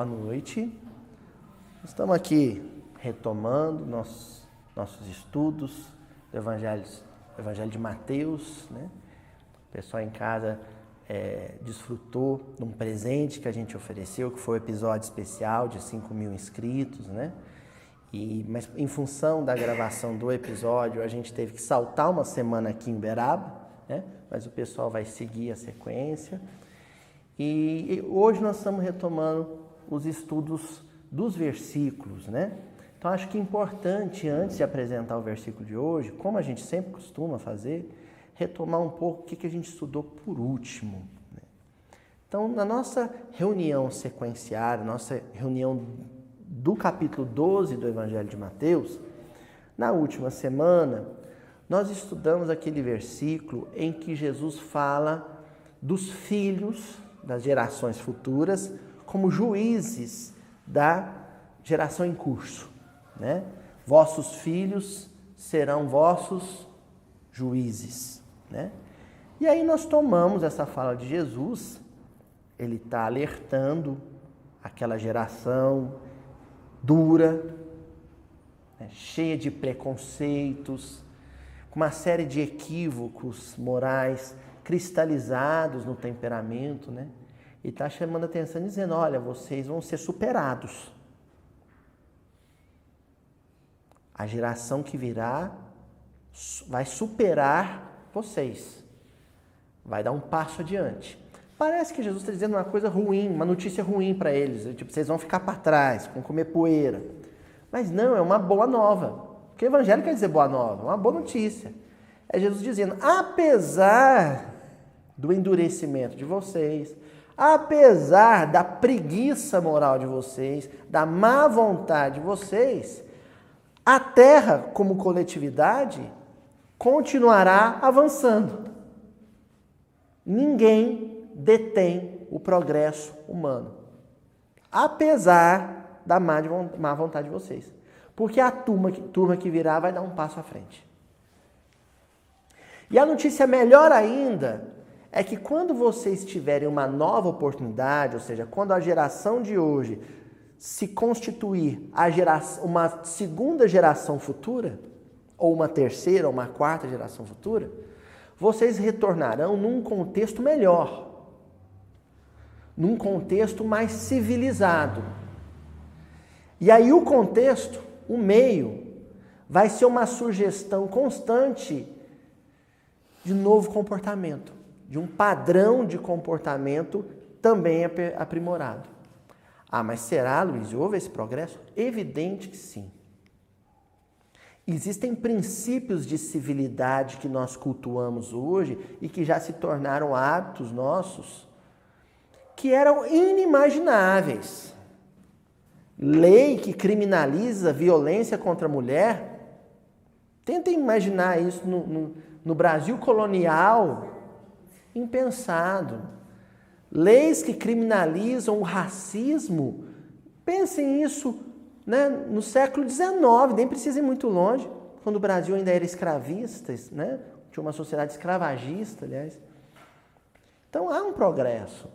boa noite. Estamos aqui retomando nossos estudos do Evangelho de Mateus, né? O pessoal em casa desfrutou de um presente que a gente ofereceu, que foi o episódio especial de 5.000 inscritos, né? Mas em função da gravação do episódio, a gente teve que saltar uma semana aqui em Uberaba, né? Mas o pessoal vai seguir a sequência. E hoje nós estamos retomando os estudos dos versículos, né? Então acho que é importante, antes de apresentar o versículo de hoje, como a gente sempre costuma fazer, retomar um pouco o que a gente estudou por último, né? Então, na nossa reunião sequenciária, nossa reunião do capítulo 12 do Evangelho de Mateus, na última semana, nós estudamos aquele versículo em que Jesus fala dos filhos das gerações futuras como juízes da geração em curso, né? Vossos filhos serão vossos juízes, né? E aí nós tomamos essa fala de Jesus, ele está alertando aquela geração dura, né, cheia de preconceitos, com uma série de equívocos morais cristalizados no temperamento, né? E está chamando a atenção, dizendo, olha, vocês vão ser superados. A geração que virá vai superar vocês. Vai dar um passo adiante. Parece que Jesus está dizendo uma coisa ruim, uma notícia ruim para eles. Tipo, vocês vão ficar para trás, vão comer poeira. Mas não, é uma boa nova. Porque o evangelho quer dizer boa nova, uma boa notícia. É Jesus dizendo, apesar do endurecimento de vocês, apesar da preguiça moral de vocês, da má vontade de vocês, a terra como coletividade continuará avançando. Ninguém detém o progresso humano, apesar da má vontade de vocês. Porque a turma que virá vai dar um passo à frente. E a notícia melhor ainda é que quando vocês tiverem uma nova oportunidade, ou seja, quando a geração de hoje se constituir uma segunda geração futura, ou uma terceira, ou uma quarta geração futura, vocês retornarão num contexto melhor, num contexto mais civilizado. E aí o contexto, o meio, vai ser uma sugestão constante de novo comportamento, de um padrão de comportamento também aprimorado. Ah, mas será, Luiz, houve esse progresso? Evidente que sim. Existem princípios de civilidade que nós cultuamos hoje e que já se tornaram hábitos nossos, que eram inimagináveis. Lei que criminaliza violência contra a mulher. Tentem imaginar isso no Brasil colonial, impensado. Leis que criminalizam o racismo. Pensem isso, né, no século XIX, nem precisa ir muito longe, quando o Brasil ainda era escravista, né? Tinha uma sociedade escravagista, aliás. Então há um progresso.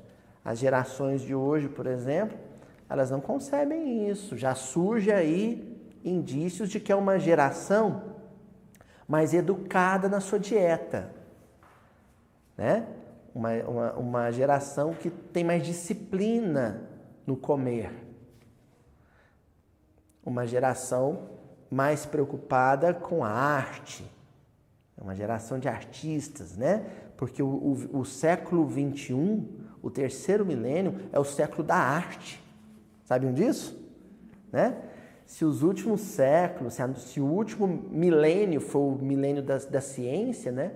As gerações de hoje, por exemplo, elas não concebem isso. Já surge aí indícios de que é uma geração mais educada na sua dieta, né? Uma geração que tem mais disciplina no comer. Uma geração mais preocupada com a arte. É uma geração de artistas, né? Porque o século XXI, o terceiro milênio, é o século da arte. Sabiam disso? Né? Se os últimos séculos, se o último milênio for o milênio da ciência, né?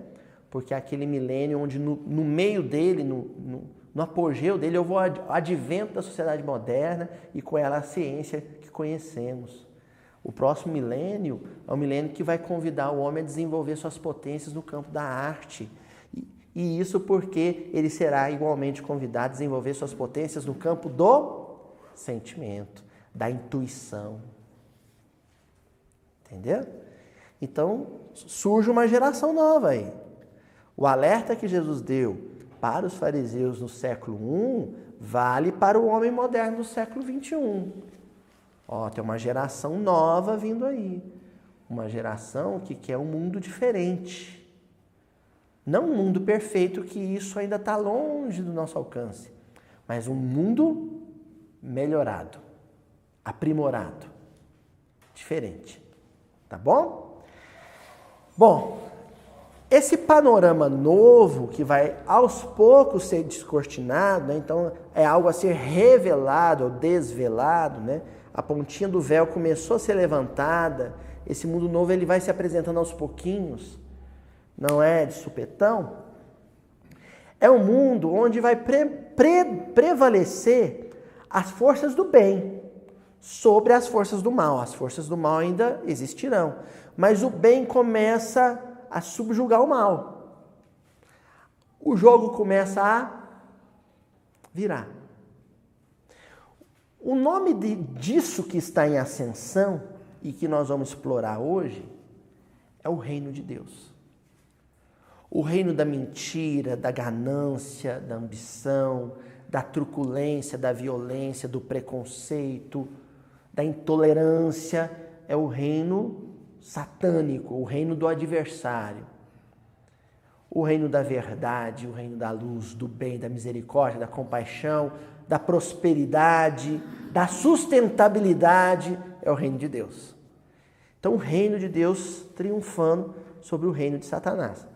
Porque é aquele milênio onde no meio dele, no apogeu dele, houve o advento da sociedade moderna e com ela a ciência que conhecemos. O próximo milênio é o milênio que vai convidar o homem a desenvolver suas potências no campo da arte. E isso porque ele será igualmente convidado a desenvolver suas potências no campo do sentimento, da intuição. Entendeu? Então, surge uma geração nova aí. O alerta que Jesus deu para os fariseus no século I, vale para o homem moderno do século XXI. Ó, tem uma geração nova vindo aí. Uma geração que quer um mundo diferente. Não um mundo perfeito, que isso ainda está longe do nosso alcance. Mas um mundo melhorado, aprimorado, diferente. Tá bom? Bom, esse panorama novo que vai aos poucos ser descortinado, né? Então é algo a ser revelado ou desvelado, né? A pontinha do véu começou a ser levantada, esse mundo novo ele vai se apresentando aos pouquinhos, não é de supetão. É um mundo onde vai prevalecer as forças do bem sobre as forças do mal. As forças do mal ainda existirão, mas o bem começa a subjugar o mal. O jogo começa a virar. O nome disso que está em ascensão e que nós vamos explorar hoje é o reino de Deus. O reino da mentira, da ganância, da ambição, da truculência, da violência, do preconceito, da intolerância, é o reino satânico, o reino do adversário. O reino da verdade, o reino da luz, do bem, da misericórdia, da compaixão, da prosperidade, da sustentabilidade, é o reino de Deus. Então, o reino de Deus triunfando sobre o reino de Satanás.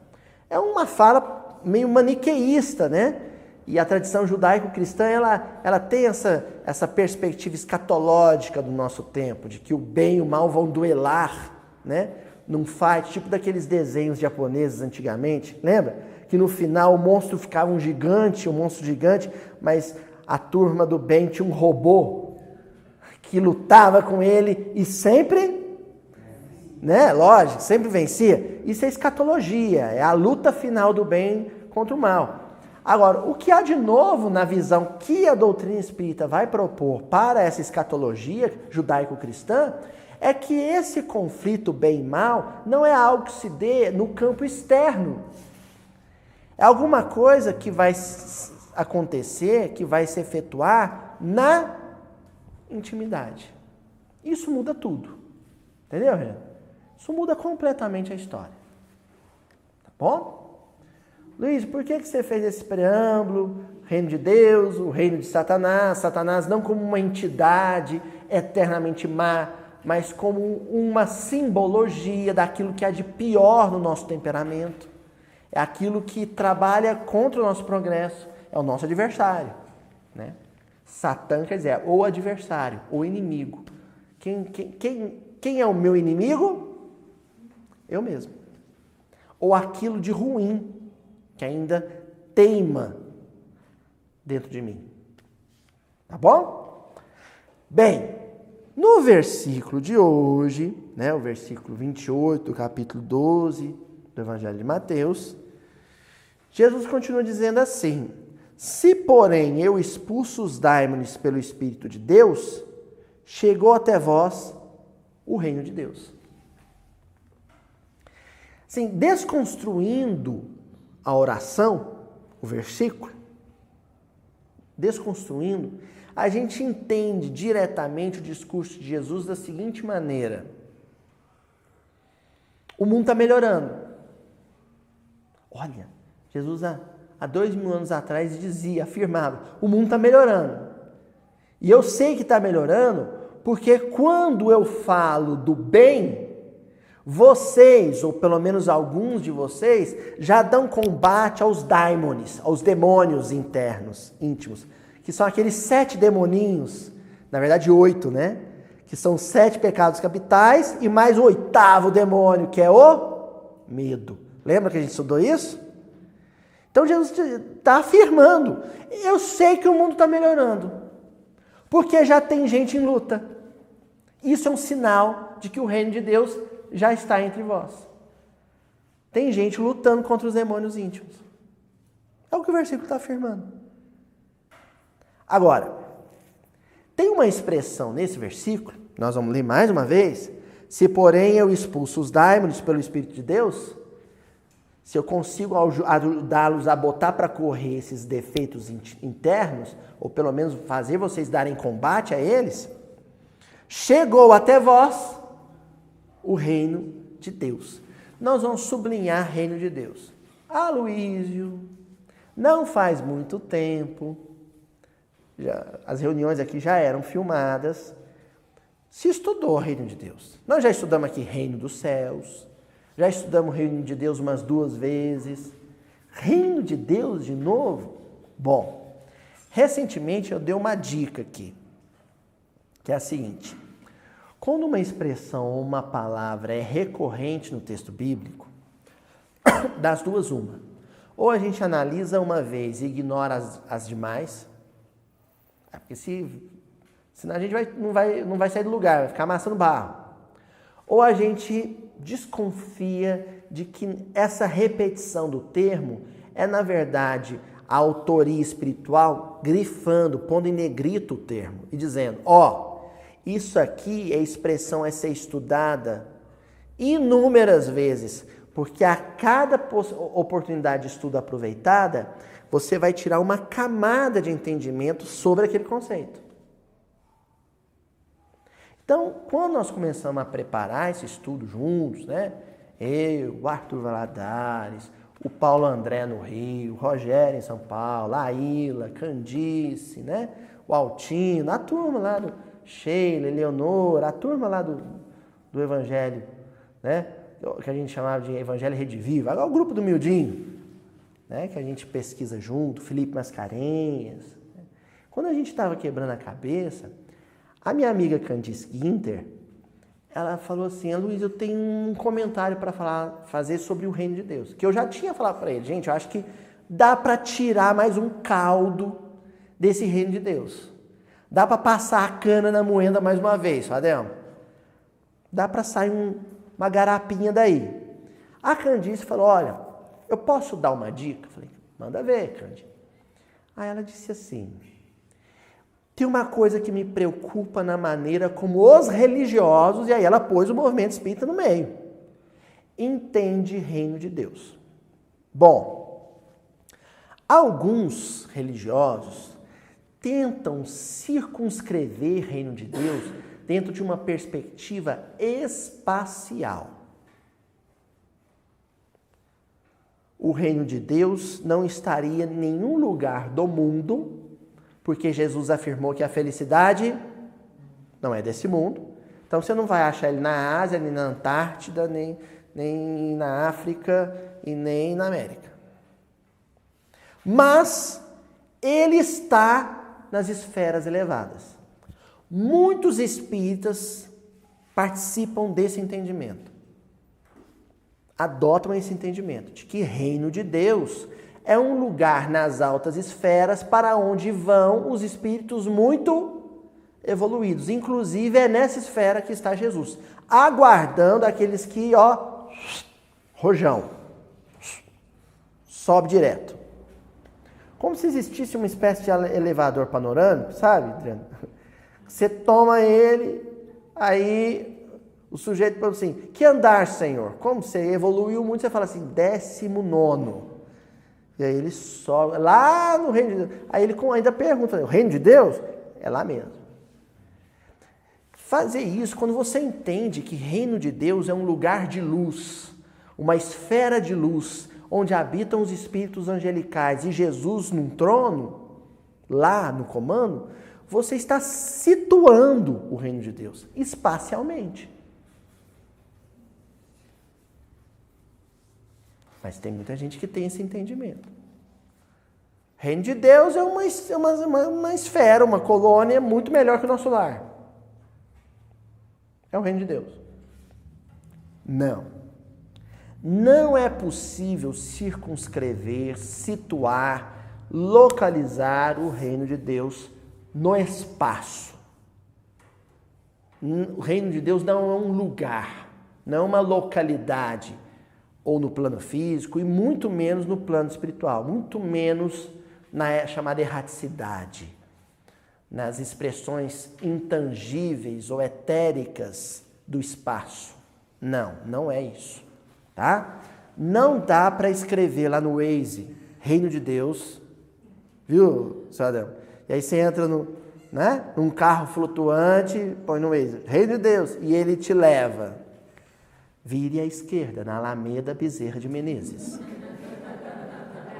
É uma fala meio maniqueísta, né? E a tradição judaico-cristã, ela tem essa perspectiva escatológica do nosso tempo, de que o bem e o mal vão duelar, né? Num fight, tipo daqueles desenhos japoneses antigamente, lembra? Que no final o monstro ficava um monstro gigante, mas a turma do bem tinha um robô que lutava com ele e sempre, né? Lógico, sempre vencia. Isso é escatologia, é a luta final do bem contra o mal. Agora, o que há de novo na visão que a doutrina espírita vai propor para essa escatologia judaico-cristã é que esse conflito bem e mal não é algo que se dê no campo externo. É alguma coisa que vai acontecer, que vai se efetuar na intimidade. Isso muda tudo. Entendeu, Renan? Isso muda completamente a história. Tá bom? Luiz, por que você fez esse preâmbulo? Reino de Deus, o reino de Satanás. Satanás não como uma entidade eternamente má, mas como uma simbologia daquilo que há de pior no nosso temperamento. É aquilo que trabalha contra o nosso progresso. É o nosso adversário, né? Satã quer dizer ou adversário, ou inimigo. Quem é o meu inimigo? Eu mesmo. Ou aquilo de ruim que ainda teima dentro de mim. Tá bom? Bem, no versículo de hoje, né, o versículo 28 do capítulo 12 do Evangelho de Mateus, Jesus continua dizendo assim: se, porém, eu expulso os daimones pelo Espírito de Deus, chegou até vós o reino de Deus. Assim, desconstruindo a oração, o versículo, desconstruindo, a gente entende diretamente o discurso de Jesus da seguinte maneira: o mundo está melhorando. Olha, Jesus há 2000 anos atrás dizia, afirmava, o mundo está melhorando. E eu sei que está melhorando porque quando eu falo do bem, vocês, ou pelo menos alguns de vocês, já dão combate aos daimones, aos demônios internos, íntimos, que são aqueles 7 demoninhos, na verdade 8, né? Que são 7 pecados capitais e mais o 8º demônio, que é o medo. Lembra que a gente estudou isso? Então Jesus está afirmando, eu sei que o mundo está melhorando, porque já tem gente em luta. Isso é um sinal de que o reino de Deus já está entre vós. Tem gente lutando contra os demônios íntimos. É o que o versículo está afirmando. Agora, tem uma expressão nesse versículo, nós vamos ler mais uma vez, se porém eu expulso os daimones pelo Espírito de Deus, se eu consigo ajudá-los a botar para correr esses defeitos internos, ou pelo menos fazer vocês darem combate a eles, chegou até vós o reino de Deus. Nós vamos sublinhar reino de Deus. Aloísio, não faz muito tempo, as reuniões aqui já eram filmadas, se estudou o reino de Deus. Nós já estudamos aqui reino dos céus, já estudamos o reino de Deus umas 2 vezes. Reino de Deus de novo? Bom, recentemente eu dei uma dica aqui, que é a seguinte. Quando uma expressão ou uma palavra é recorrente no texto bíblico, das duas uma. Ou a gente analisa uma vez e ignora as demais, porque senão a gente não vai sair do lugar, vai ficar amassando barro. Ou a gente desconfia de que essa repetição do termo é, na verdade, a autoria espiritual grifando, pondo em negrito o termo e dizendo, isso aqui é expressão a ser estudada inúmeras vezes, porque a cada oportunidade de estudo aproveitada, você vai tirar uma camada de entendimento sobre aquele conceito. Então, quando nós começamos a preparar esse estudo juntos, né? Eu, o Arthur Valadares, o Paulo André no Rio, o Rogério em São Paulo, a Ilha, Candice, né? O Altino, a turma lá do Sheila, Eleonora, a turma lá do Evangelho, né? Que a gente chamava de Evangelho Rede Viva, agora o grupo do Mildinho, né? Que a gente pesquisa junto, Felipe Mascarenhas. Né? Quando a gente estava quebrando a cabeça, a minha amiga Candice Guinter, ela falou assim, Luiz, eu tenho um comentário para fazer sobre o reino de Deus, que eu já tinha falado para ele, gente, eu acho que dá para tirar mais um caldo desse reino de Deus. Dá para passar a cana na moenda mais uma vez, Fadel. Dá para sair uma garapinha daí. A Candice falou, olha, eu posso dar uma dica? Eu falei, manda ver, Candice. Aí ela disse assim, tem uma coisa que me preocupa na maneira como os religiosos, e aí ela pôs o movimento espírita no meio, entende reino de Deus. Bom, alguns religiosos tentam circunscrever reino de Deus dentro de uma perspectiva espacial. O reino de Deus não estaria em nenhum lugar do mundo, porque Jesus afirmou que a felicidade não é desse mundo. Então você não vai achar ele na Ásia, nem na Antártida, nem na África e nem na América. Mas ele está nas esferas elevadas. Muitos espíritas participam desse entendimento. Adotam esse entendimento de que reino de Deus é um lugar nas altas esferas para onde vão os espíritos muito evoluídos. Inclusive é nessa esfera que está Jesus, aguardando aqueles que, rojão, sobe direto. Como se existisse uma espécie de elevador panorâmico, sabe, Adriano? Você toma ele, aí o sujeito fala assim, que andar, Senhor? Como você evoluiu muito, você fala assim, 19º. E aí ele sobe, lá no reino de Deus. Aí ele ainda pergunta, o reino de Deus? É lá mesmo. Fazer isso, quando você entende que reino de Deus é um lugar de luz, uma esfera de luz, onde habitam os espíritos angelicais e Jesus num trono, lá no comando, você está situando o reino de Deus espacialmente. Mas tem muita gente que tem esse entendimento. Reino de Deus é uma esfera, uma colônia muito melhor que o nosso lar. É o reino de Deus. Não. Não é possível circunscrever, situar, localizar o reino de Deus no espaço. O reino de Deus não é um lugar, não é uma localidade, ou no plano físico, e muito menos no plano espiritual, muito menos na chamada erraticidade, nas expressões intangíveis ou etéricas do espaço. Não é isso, tá? Não dá para escrever lá no Waze, Reino de Deus, viu, seu Adão? E aí você entra num carro flutuante, põe no Waze, Reino de Deus, e ele te leva. Vire à esquerda, na Alameda Bezerra de Menezes.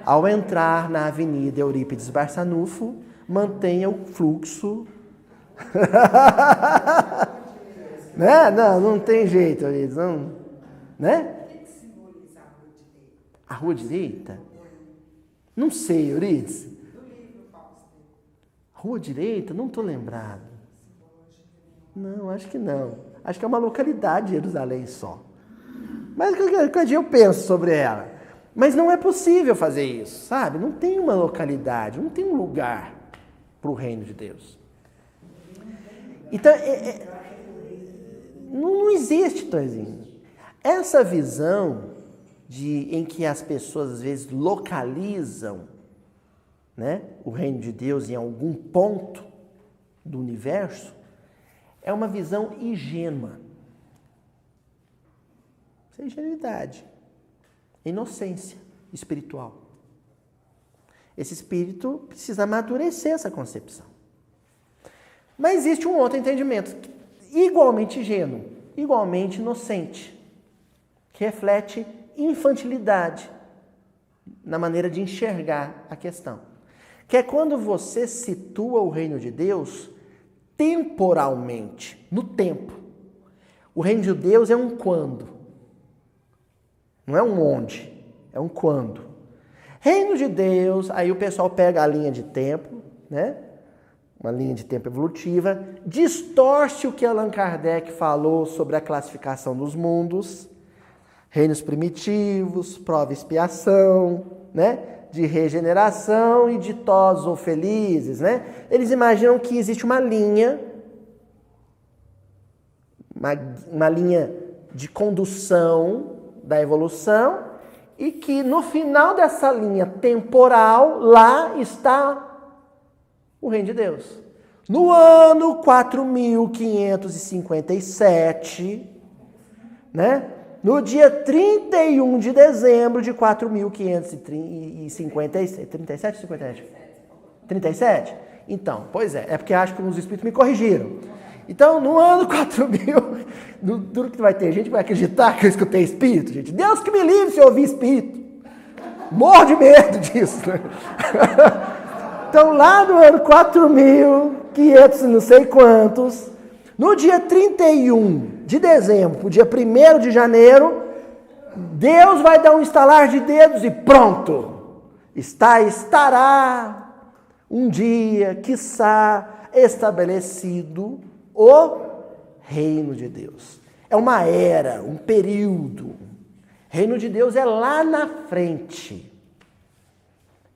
Ao entrar na Avenida Eurípides Barçanufo, mantenha o fluxo. Né? Não tem jeito, não, né? A rua direita? Não sei, Euridice. Rua direita? Não estou lembrado. Não, acho que não. Acho que é uma localidade de Jerusalém só. Mas cada dia eu penso sobre ela. Mas não é possível fazer isso, sabe? Não tem uma localidade, não tem um lugar para o reino de Deus. Então, não existe, Tonzinho. Essa visão em que as pessoas às vezes localizam, né, o reino de Deus em algum ponto do universo, é uma visão ingênua. Isso é ingenuidade, inocência espiritual. Esse espírito precisa amadurecer essa concepção. Mas existe um outro entendimento, igualmente ingênuo, igualmente inocente, que reflete infantilidade na maneira de enxergar a questão. Que é quando você situa o reino de Deus temporalmente, no tempo. O reino de Deus é um quando. Não é um onde, é um quando. Reino de Deus, aí o pessoal pega a linha de tempo, né? Uma linha de tempo evolutiva, distorce o que Allan Kardec falou sobre a classificação dos mundos, reinos primitivos, prova e expiação, né? De regeneração e ditosos ou felizes, né? Eles imaginam que existe uma linha de condução da evolução e que no final dessa linha temporal, lá está o reino de Deus. No ano 4557, né? No dia 31 de dezembro de 4557, 37 ou 57? 37? Então, pois é porque acho que os espíritos me corrigiram. Então, no ano 4000, duro que vai ter gente que vai acreditar que eu escutei espírito, gente. Deus que me livre se eu ouvir espírito. Morro de medo disso. Né? Então, lá no ano 4500 não sei quantos, no dia 31 de dezembro, o dia 1º de janeiro, Deus vai dar um estalar de dedos e pronto. Estará um dia, quiçá, estabelecido o reino de Deus. É uma era, um período. Reino de Deus é lá na frente.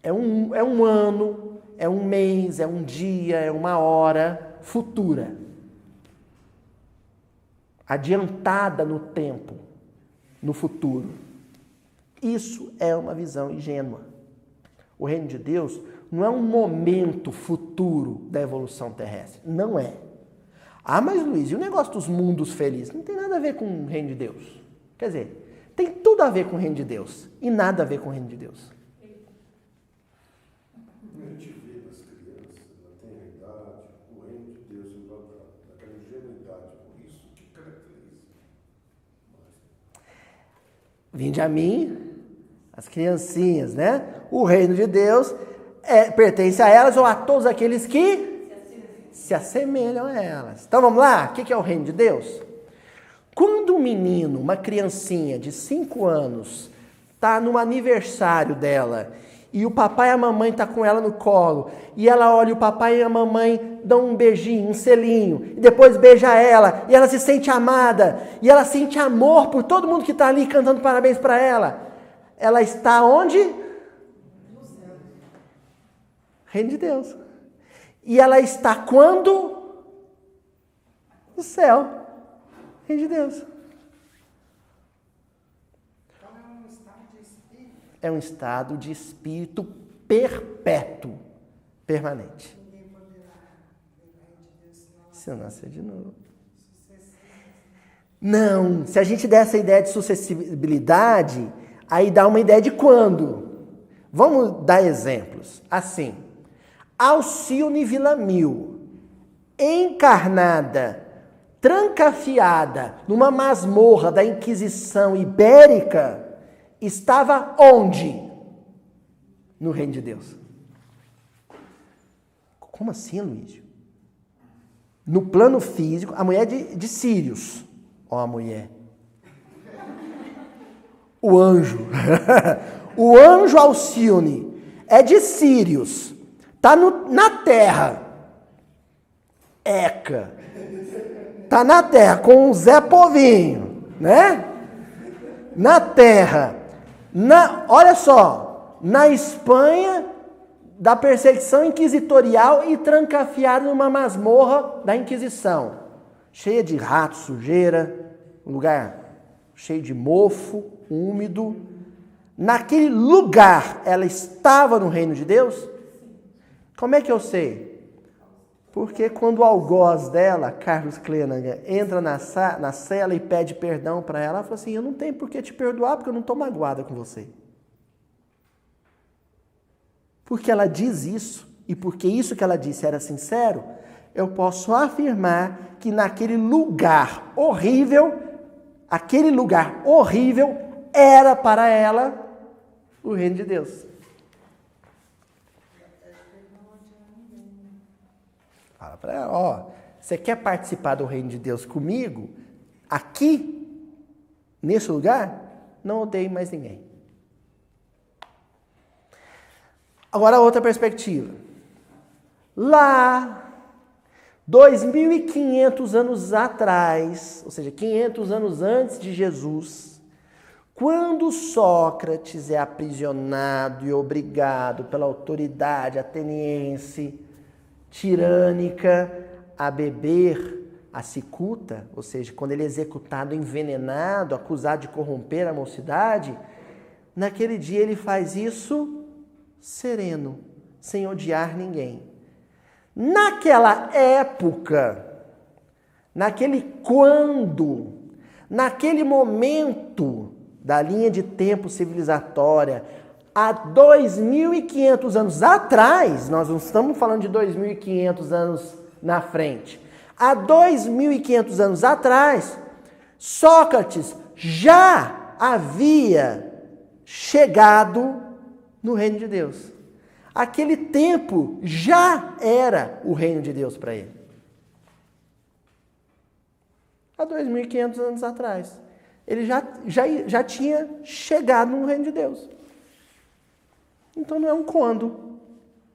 É um ano, é um mês, é um dia, é uma hora futura. Adiantada no tempo, no futuro. Isso é uma visão ingênua. O reino de Deus não é um momento futuro da evolução terrestre. Não é. Ah, mas Luiz, e o negócio dos mundos felizes? Não tem nada a ver com o reino de Deus. Quer dizer, tem tudo a ver com o reino de Deus e nada a ver com o reino de Deus. A gente vê nas crianças, na tenridade, o reino de Deus implantado, naquela ingenuidade, por isso que caracteriza. Vinde a mim, as criancinhas, né? O reino de Deus pertence a elas ou a todos aqueles que se assemelham a elas. Então vamos lá? O que é o reino de Deus? Quando um menino, uma criancinha de 5 anos, está no aniversário dela e o papai e a mamãe estão com ela no colo e ela olha o papai e a mamãe dão um beijinho, um selinho e depois beija ela e ela se sente amada e ela sente amor por todo mundo que está ali cantando parabéns para ela. Ela está onde? No céu. Reino de Deus. E ela está quando? No céu. Reino de Deus. Então é um estado de espírito. É um estado de espírito perpétuo, permanente. Ninguém poderá levar de Deus se não nascer de novo. Não, se a gente der essa ideia de sucessibilidade, Aí dá uma ideia de quando. Vamos dar exemplos. Assim, Alcione Villamil, encarnada, trancafiada numa masmorra da Inquisição Ibérica, estava onde? No reino de Deus. Como assim, Luiz? No plano físico, a mulher de Sírios. Ó, a mulher. O anjo. O anjo Alcione é de Sírios. Está na terra. Eca. Está na terra com o Zé Povinho, né? Na terra. Olha só, na Espanha, da perseguição inquisitorial e trancafiado numa masmorra da Inquisição. Cheia de rato, sujeira, um lugar cheio de mofo, úmido. Naquele lugar, ela estava no reino de Deus? Como é que eu sei? Porque quando o algoz dela, Carlos Clenanga, entra na cela e pede perdão para ela fala assim, eu não tenho por que te perdoar, porque eu não estou magoada com você. Porque ela diz isso, e porque isso que ela disse era sincero, eu posso afirmar que naquele lugar horrível, aquele lugar horrível era para ela o reino de Deus. Fala para ela, ó, você quer participar do reino de Deus comigo? Aqui, nesse lugar, não odeie mais ninguém. Agora outra perspectiva. Lá, 2.500 anos atrás, ou seja, 500 anos antes de Jesus, quando Sócrates é aprisionado e obrigado pela autoridade ateniense, tirânica, a beber a cicuta, ou seja, quando ele é executado envenenado, acusado de corromper a mocidade, naquele dia ele faz isso sereno, sem odiar ninguém. Naquela época, naquele naquele momento da linha de tempo civilizatória, há 2.500 anos atrás, nós não estamos falando de 2.500 anos na frente, há 2.500 anos atrás, Sócrates já havia chegado no reino de Deus. Aquele tempo já era o reino de Deus para ele. Há 2.500 anos atrás. Ele já tinha chegado no reino de Deus. Então não é um quando.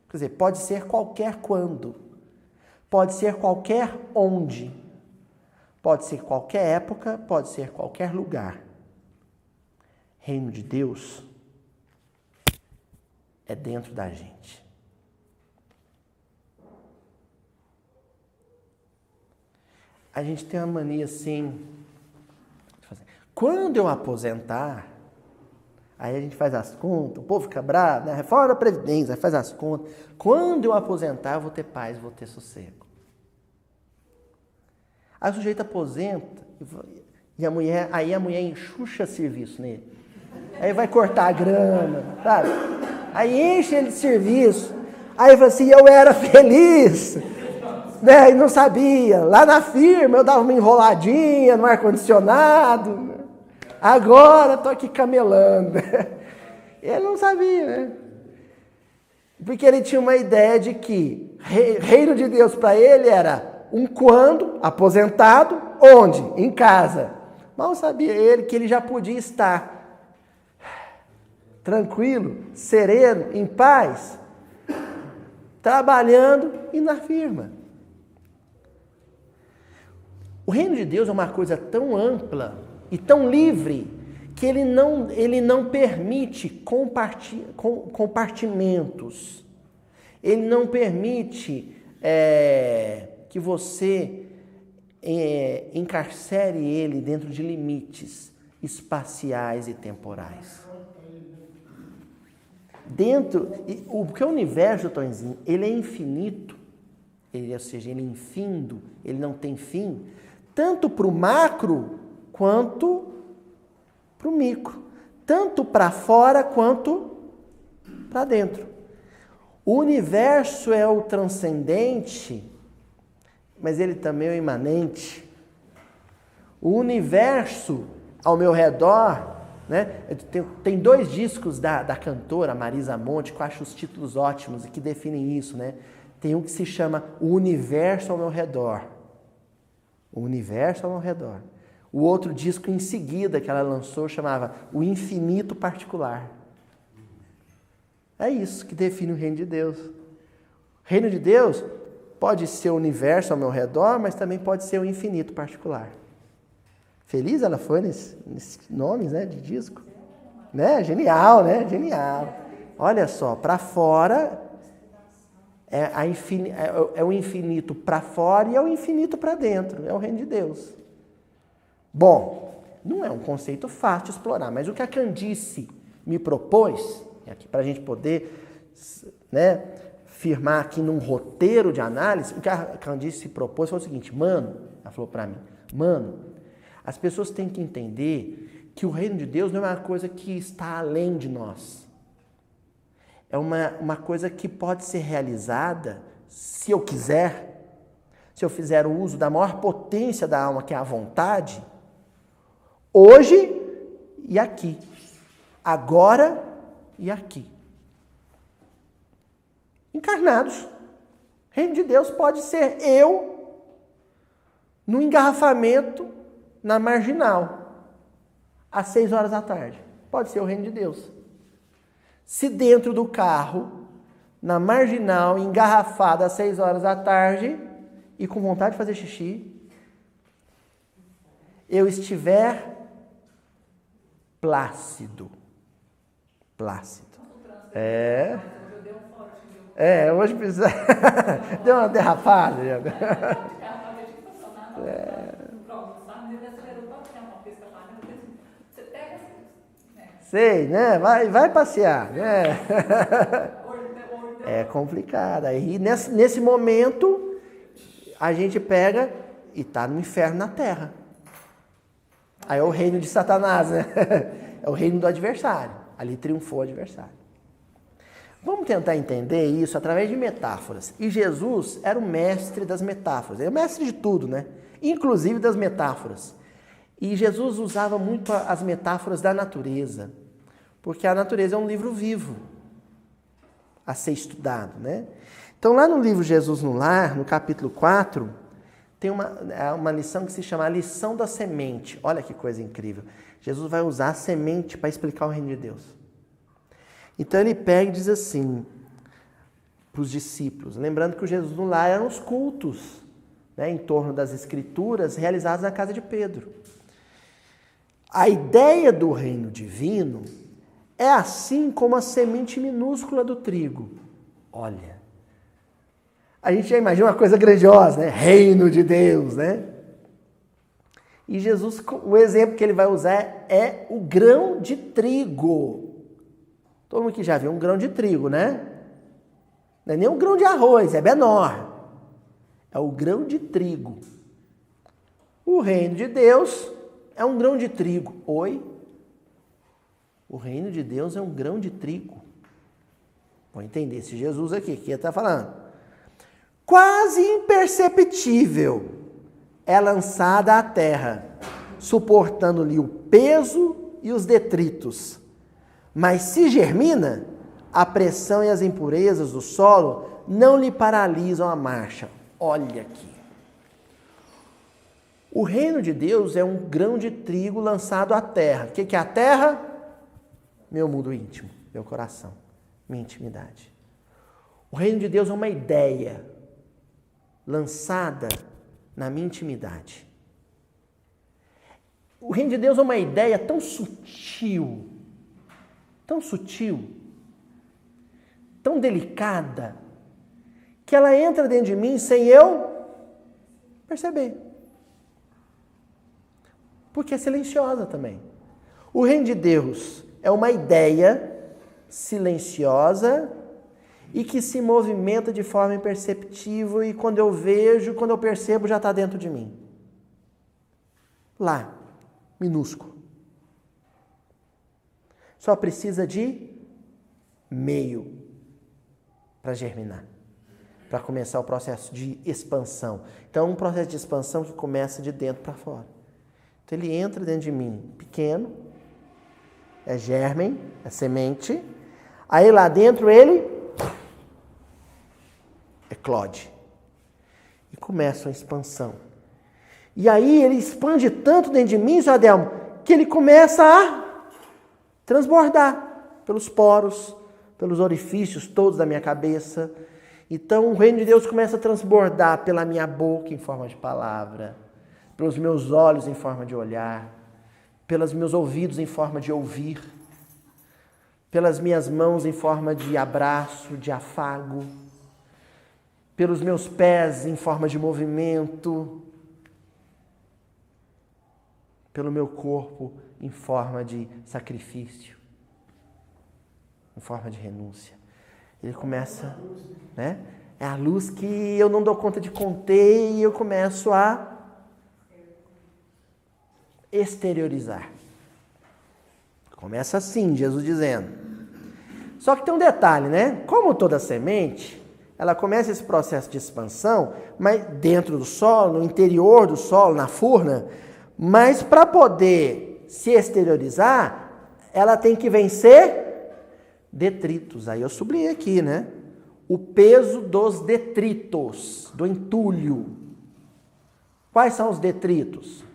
Quer dizer, pode ser qualquer quando. Pode ser qualquer onde. Pode ser qualquer época, pode ser qualquer lugar. Reino de Deus é dentro da gente. A gente tem uma mania assim, quando eu aposentar, aí a gente faz as contas, o povo fica bravo, né? Reforma da Previdência, faz as contas. Quando eu aposentar, eu vou ter paz, vou ter sossego. Aí o sujeito aposenta, e a mulher enxuxa serviço nele. Aí vai cortar a grama, sabe? Aí enche ele de serviço. Aí fala assim, eu era feliz, né? E não sabia. Lá na firma eu dava uma enroladinha no ar-condicionado. Agora estou aqui camelando. Ele não sabia, né? Porque ele tinha uma ideia de que reino de Deus para ele era um quando, aposentado, onde? Em casa. Mal sabia ele que ele já podia estar tranquilo, sereno, em paz, trabalhando e na firma. O reino de Deus é uma coisa tão ampla e tão livre que ele não permite compartimentos. Ele não permite que você encarcere ele dentro de limites espaciais e temporais. Porque o universo, Tonzinho, ele é infinito, ou seja, ele é infindo, ele não tem fim, tanto para o macro quanto para o micro. tanto para fora quanto para dentro. O universo é o transcendente, mas ele também é o imanente. O universo ao meu redor, né? Tem 2 discos da cantora Marisa Monte que eu acho os títulos ótimos e que definem isso, né? Tem um que se chama O Universo ao Meu Redor. O Universo ao Meu Redor. O outro disco em seguida que ela lançou chamava O Infinito Particular. É isso que define o reino de Deus. O reino de Deus pode ser o universo ao meu redor, mas também pode ser o infinito particular. Feliz ela foi nesses nomes, né, de disco. Né? Genial, né? Genial. Olha só, para fora é o infinito para fora e é o infinito para dentro. É o reino de Deus. Bom, não é um conceito fácil de explorar, mas o que a Candice me propôs, aqui para a gente poder, né, firmar aqui num roteiro de análise, o que a Candice se propôs foi o seguinte: ela falou para mim, as pessoas têm que entender que o reino de Deus não é uma coisa que está além de nós. É uma coisa que pode ser realizada, se eu quiser, se eu fizer o uso da maior potência da alma, que é a vontade, hoje e aqui, agora e aqui. Encarnados. O reino de Deus pode ser eu no engarrafamento na Marginal, às 6 horas da tarde. Pode ser o reino de Deus. Se dentro do carro, na Marginal, engarrafado às 6 horas da tarde e com vontade de fazer xixi, eu estiver plácido. Hoje precisa. Deu uma derrapada. Sei, né? Vai passear, né? É complicado. Aí nesse momento a gente pega e está no inferno na terra. Aí é o reino de Satanás, né? É o reino do adversário. Ali triunfou o adversário. Vamos tentar entender isso através de metáforas. E Jesus era o mestre das metáforas. Ele é o mestre de tudo, né? Inclusive das metáforas. E Jesus usava muito as metáforas da natureza. Porque a natureza é um livro vivo a ser estudado, né? Então, lá no livro Jesus no Lar, no capítulo 4, tem uma lição que se chama a lição da semente. Olha que coisa incrível. Jesus vai usar a semente para explicar o reino de Deus. Então ele pega e diz assim para os discípulos, lembrando que o Jesus no Lar eram os cultos, né, em torno das escrituras realizados na casa de Pedro. A ideia do reino divino é assim como a semente minúscula do trigo. Olha, a gente já imagina uma coisa grandiosa, né? Reino de Deus, né? E Jesus, o exemplo que ele vai usar é o grão de trigo. Todo mundo que já viu um grão de trigo, né? Não é nem um grão de arroz, é menor. É o grão de trigo. O reino de Deus é um grão de trigo. Oi? O reino de Deus é um grão de trigo. Vou entender esse Jesus aqui, que ele está falando. Quase imperceptível é lançada à terra, suportando-lhe o peso e os detritos. Mas se germina, a pressão e as impurezas do solo não lhe paralisam a marcha. Olha aqui. O reino de Deus é um grão de trigo lançado à terra. O que é a terra? Meu mundo íntimo, meu coração, minha intimidade. O reino de Deus é uma ideia lançada na minha intimidade. O reino de Deus é uma ideia tão sutil, tão delicada, que ela entra dentro de mim sem eu perceber. Porque é silenciosa também. O reino de Deus é uma ideia silenciosa e que se movimenta de forma imperceptível e quando eu percebo, já está dentro de mim. Lá, minúsculo. Só precisa de meio para germinar, para começar o processo de expansão. Então, um processo de expansão que começa de dentro para fora. Então, ele entra dentro de mim, pequeno, é germen, é semente. Aí, lá dentro, ele eclode. E começa uma expansão. E aí, ele expande tanto dentro de mim, Adelmo, que ele começa a transbordar pelos poros, pelos orifícios todos da minha cabeça. Então, o reino de Deus começa a transbordar pela minha boca em forma de palavra, pelos meus olhos em forma de olhar, pelos meus ouvidos em forma de ouvir, pelas minhas mãos em forma de abraço, de afago, pelos meus pés em forma de movimento, pelo meu corpo em forma de sacrifício, em forma de renúncia. Ele começa, né? É a luz que eu não dou conta de conter e eu começo a exteriorizar. Começa assim, Jesus dizendo. Só que tem um detalhe, né? Como toda semente, ela começa esse processo de expansão, mas dentro do solo, no interior do solo, na furna, mas para poder se exteriorizar, ela tem que vencer detritos. Aí eu sublinhei aqui, né? O peso dos detritos, do entulho. Quais são os detritos?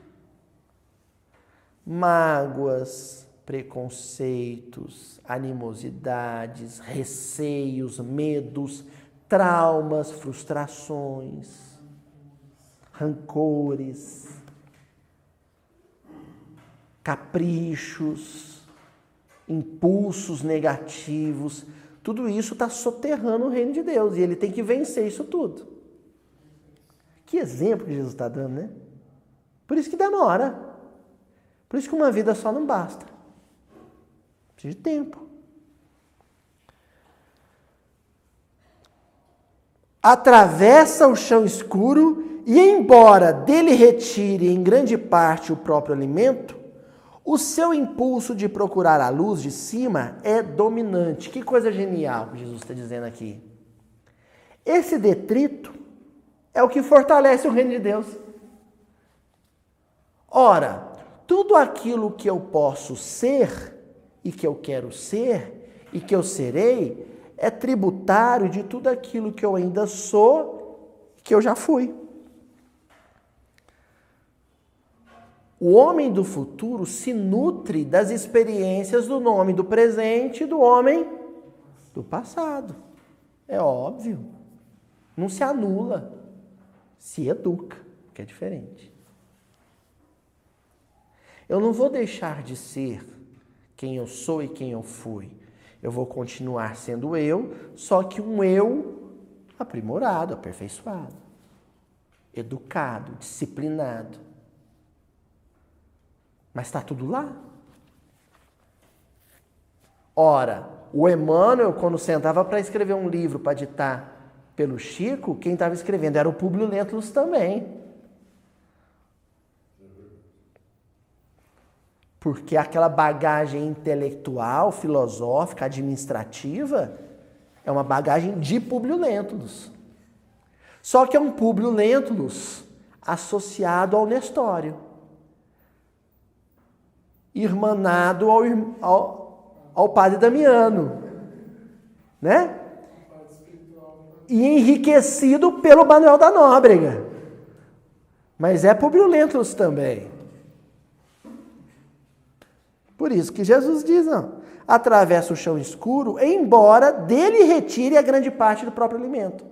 Mágoas, preconceitos, animosidades, receios, medos, traumas, frustrações, rancores, caprichos, impulsos negativos. Tudo isso está soterrando o reino de Deus e ele tem que vencer isso tudo. Que exemplo que Jesus está dando, né? Por isso que demora. Por isso que uma vida só não basta. Precisa de tempo. Atravessa o chão escuro e, embora dele retire em grande parte o próprio alimento, o seu impulso de procurar a luz de cima é dominante. Que coisa genial que Jesus está dizendo aqui. Esse detrito é o que fortalece o reino de Deus. Ora, tudo aquilo que eu posso ser e que eu quero ser e que eu serei é tributário de tudo aquilo que eu ainda sou e que eu já fui. O homem do futuro se nutre das experiências do homem do presente e do homem do passado. É óbvio. Não se anula, se educa, que é diferente. Eu não vou deixar de ser quem eu sou e quem eu fui. Eu vou continuar sendo eu, só que um eu aprimorado, aperfeiçoado, educado, disciplinado. Mas está tudo lá. Ora, o Emmanuel, quando sentava para escrever um livro para ditar pelo Chico, quem estava escrevendo era o Públio Lentulus também. Porque aquela bagagem intelectual, filosófica, administrativa, é uma bagagem de Públio Lentulus. Só que é um Públio Lentulus associado ao Nestório. Irmanado ao padre Damiano, né? E enriquecido pelo Manuel da Nóbrega. Mas é Públio Lentulus também. Por isso que Jesus diz, não, atravessa o chão escuro, embora dele retire a grande parte do próprio alimento.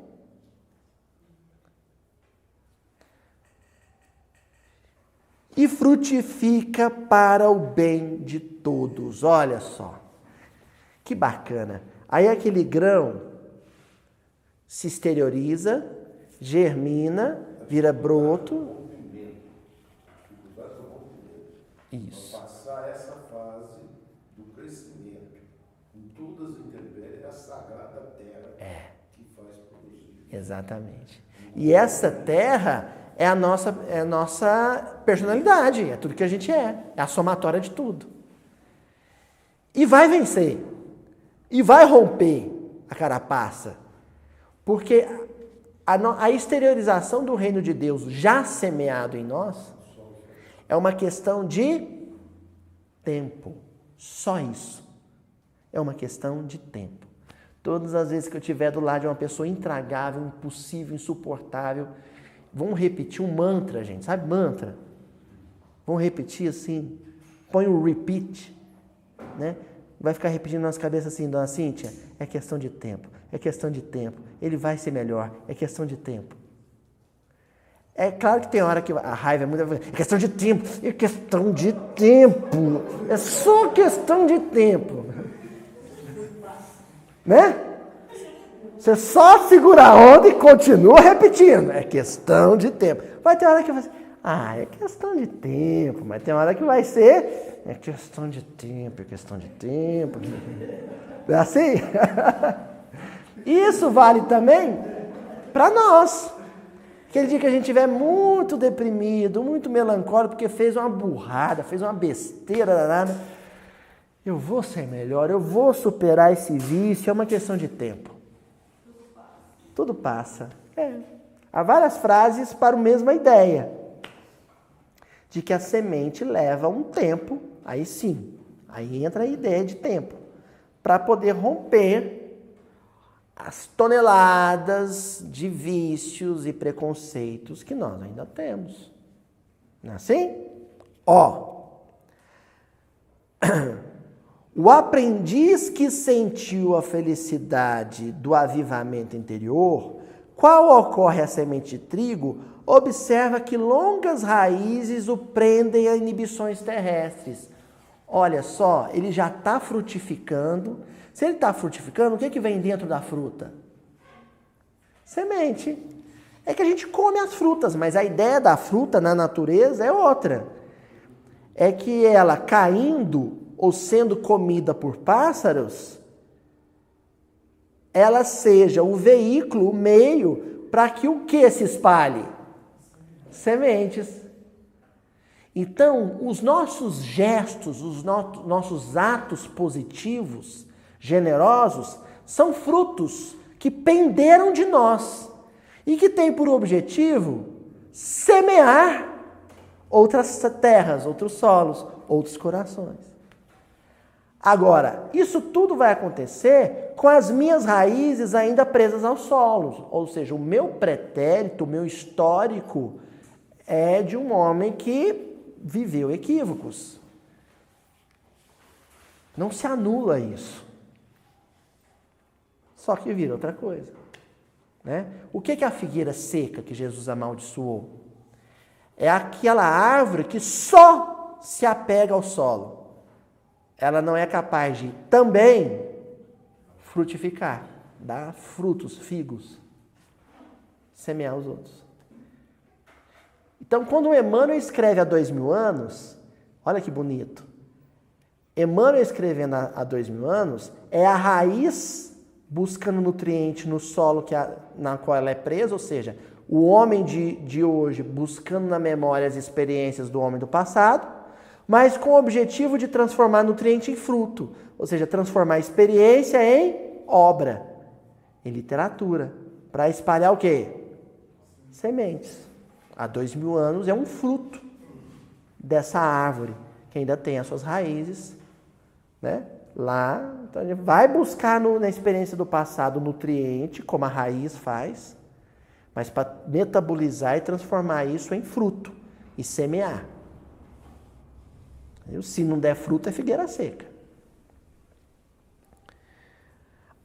E frutifica para o bem de todos. Olha só, que bacana. Aí aquele grão se exterioriza, germina, vira broto. Isso. Passar essa fase do crescimento em todas as intempéries, é a sagrada terra que faz produzir. Exatamente. E essa terra é a nossa personalidade, é tudo que a gente é a somatória de tudo. E vai vencer. E vai romper a carapaça. Porque a exteriorização do reino de Deus já semeado em nós é uma questão de tempo. Só isso. É uma questão de tempo. Todas as vezes que eu estiver do lado de uma pessoa intragável, impossível, insuportável, vamos repetir um mantra, gente. Sabe mantra? Vamos repetir assim. Põe o repeat, né? Vai ficar repetindo nas cabeças assim, dona Cíntia, é questão de tempo, é questão de tempo, ele vai ser melhor, é questão de tempo. É claro que tem hora que a raiva é muito... É questão de tempo, é questão de tempo, é só questão de tempo. Né? Você só segura a onda e continua repetindo, é questão de tempo. Vai ter hora que vai ser, é questão de tempo, mas tem hora que vai ser... É questão de tempo, é questão de tempo. É assim? Isso vale também para nós. Aquele dia que a gente estiver muito deprimido, muito melancólico, porque fez uma burrada, fez uma besteira danada. Eu vou ser melhor, eu vou superar esse vício, é uma questão de tempo. Tudo passa. Há várias frases para a mesma ideia. De que a semente leva um tempo, aí sim, aí entra a ideia de tempo, para poder romper as toneladas de vícios e preconceitos que nós ainda temos. Não é assim? O aprendiz que sentiu a felicidade do avivamento interior, qual ocorre a semente de trigo, observa que longas raízes o prendem a inibições terrestres. Olha só, ele já está frutificando. Se ele está frutificando, o que vem dentro da fruta? Semente. É que a gente come as frutas, mas a ideia da fruta na natureza é outra. É que ela caindo ou sendo comida por pássaros, ela seja o veículo, o meio, para que o que se espalhe? Sementes. Então, os nossos gestos, os nossos atos positivos, generosos, são frutos que penderam de nós e que têm por objetivo semear outras terras, outros solos, outros corações. Agora, isso tudo vai acontecer com as minhas raízes ainda presas aos solos, ou seja, o meu pretérito, o meu histórico é de um homem que viveu equívocos. Não se anula isso. Só que vira outra coisa. Né? O que é a figueira seca que Jesus amaldiçoou? É aquela árvore que só se apega ao solo. Ela não é capaz de também frutificar, dar frutos, figos, semear os outros. Então, quando o Emmanuel escreve há 2000 anos, olha que bonito. Emmanuel escrevendo há 2000 anos é a raiz buscando nutriente no solo na qual ela é presa, ou seja, o homem de hoje buscando na memória as experiências do homem do passado, mas com o objetivo de transformar nutriente em fruto, ou seja, transformar a experiência em obra, em literatura, para espalhar o quê? Sementes. Há 2000 anos é um fruto dessa árvore, que ainda tem as suas raízes, né? Lá, então a gente vai buscar na experiência do passado nutriente, como a raiz faz, mas para metabolizar e transformar isso em fruto e semear. Se não der fruto, é figueira seca.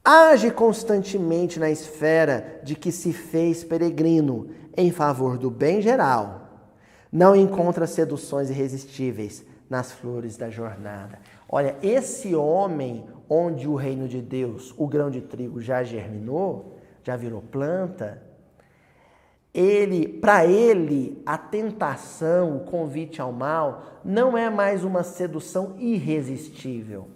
Age constantemente na esfera de que se fez peregrino em favor do bem geral. Não encontra seduções irresistíveis nas flores da jornada. Olha, esse homem onde o reino de Deus, o grão de trigo já germinou, já virou planta, para ele, a tentação, o convite ao mal, não é mais uma sedução irresistível.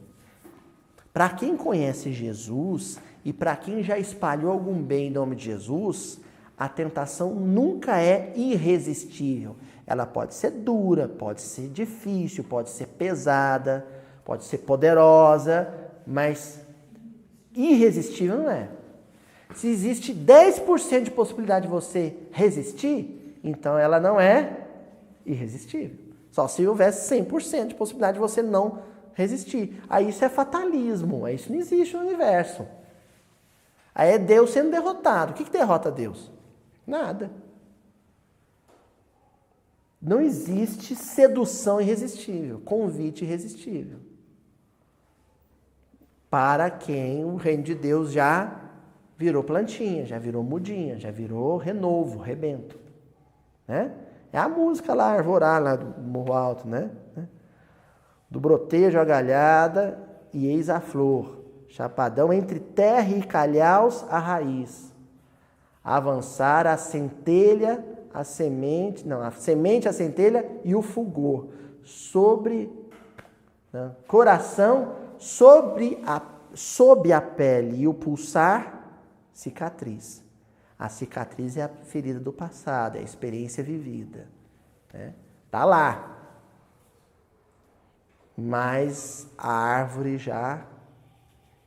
Para quem conhece Jesus e para quem já espalhou algum bem em nome de Jesus, a tentação nunca é irresistível. Ela pode ser dura, pode ser difícil, pode ser pesada, Pode ser poderosa, mas irresistível não é. Se existe 10% de possibilidade de você resistir, então ela não é irresistível. Só se houvesse 100% de possibilidade de você não resistir. Aí isso é fatalismo, aí isso não existe no universo. Aí é Deus sendo derrotado. O que derrota Deus? Nada. Não existe sedução irresistível, convite irresistível. Para quem o reino de Deus já virou plantinha, já virou mudinha, já virou renovo, rebento. Né? É a música lá, arvorar, lá do Morro Alto, né? Do brotejo a galhada e eis a flor, chapadão entre terra e calhaus a raiz. Avançar a centelha, a semente, a centelha e o fulgor. Sobre coração, sob a pele e o pulsar, cicatriz. A cicatriz é a ferida do passado, é a experiência vivida. Né? Tá lá. Mas a árvore já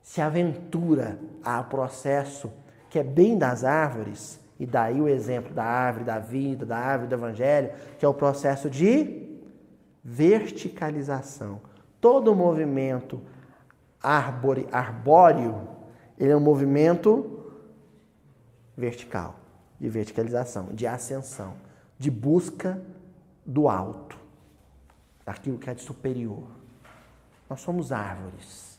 se aventura ao processo que é bem das árvores, e daí o exemplo da árvore da vida, da árvore do evangelho, que é o processo de verticalização. Todo movimento arbóreo, ele é um movimento vertical, de verticalização, de ascensão, de busca do alto, daquilo que é de superior. Nós somos árvores,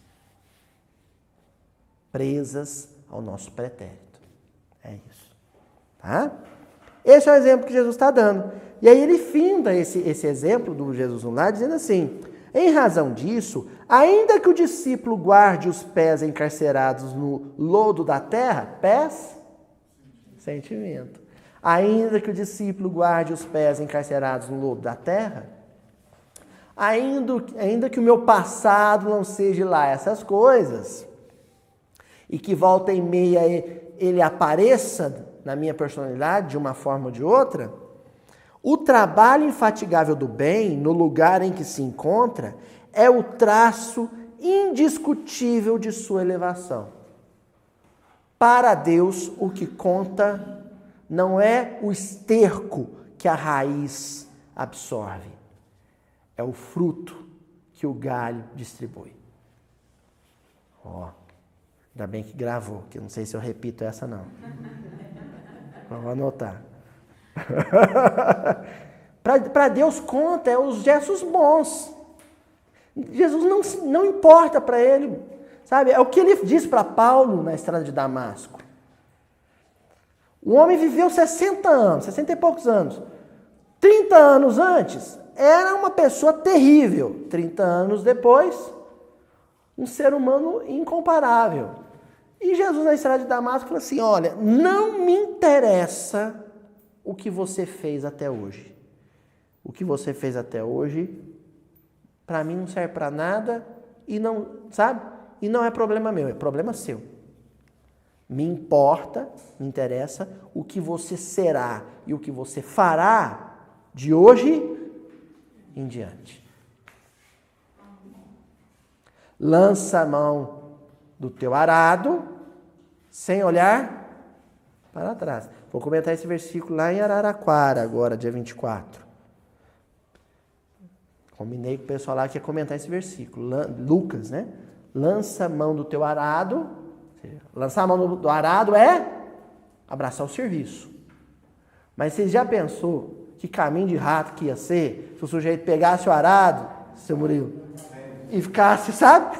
presas ao nosso pretérito. É isso. Tá? Esse é o exemplo que Jesus está dando. E aí ele finda esse exemplo do Jesus no lar, dizendo assim: em razão disso, ainda que o discípulo guarde os pés encarcerados no lodo da terra, pés, sentimento. Ainda que o discípulo guarde os pés encarcerados no lodo da terra, ainda que o meu passado não seja lá essas coisas, e que volta e meia ele apareça na minha personalidade de uma forma ou de outra, o trabalho infatigável do bem, no lugar em que se encontra, é o traço indiscutível de sua elevação. Para Deus, o que conta não é o esterco que a raiz absorve, é o fruto que o galho distribui. Ainda bem que gravou, que eu não sei se eu repito essa não. Vou anotar. Para Deus conta é os gestos bons. Jesus não importa para ele, sabe? É o que ele diz para Paulo na estrada de Damasco. O homem viveu 60 anos, 60 e poucos anos. 30 anos antes, era uma pessoa terrível. 30 anos depois, um ser humano incomparável. E Jesus na estrada de Damasco falou assim: olha, não me interessa o que você fez até hoje. O que você fez até hoje, para mim não serve para nada e não, sabe? E não é problema meu, é problema seu. Me importa, me interessa o que você será e o que você fará de hoje em diante. Lança a mão do teu arado sem olhar para trás. Vou comentar esse versículo lá em Araraquara agora, dia 24. Combinei com o pessoal lá que ia comentar esse versículo. Lucas, né? Lança a mão do teu arado. Lançar a mão do arado é abraçar o serviço. Mas você já pensou que caminho de rato que ia ser se o sujeito pegasse o arado, seu Murilo, e ficasse, sabe?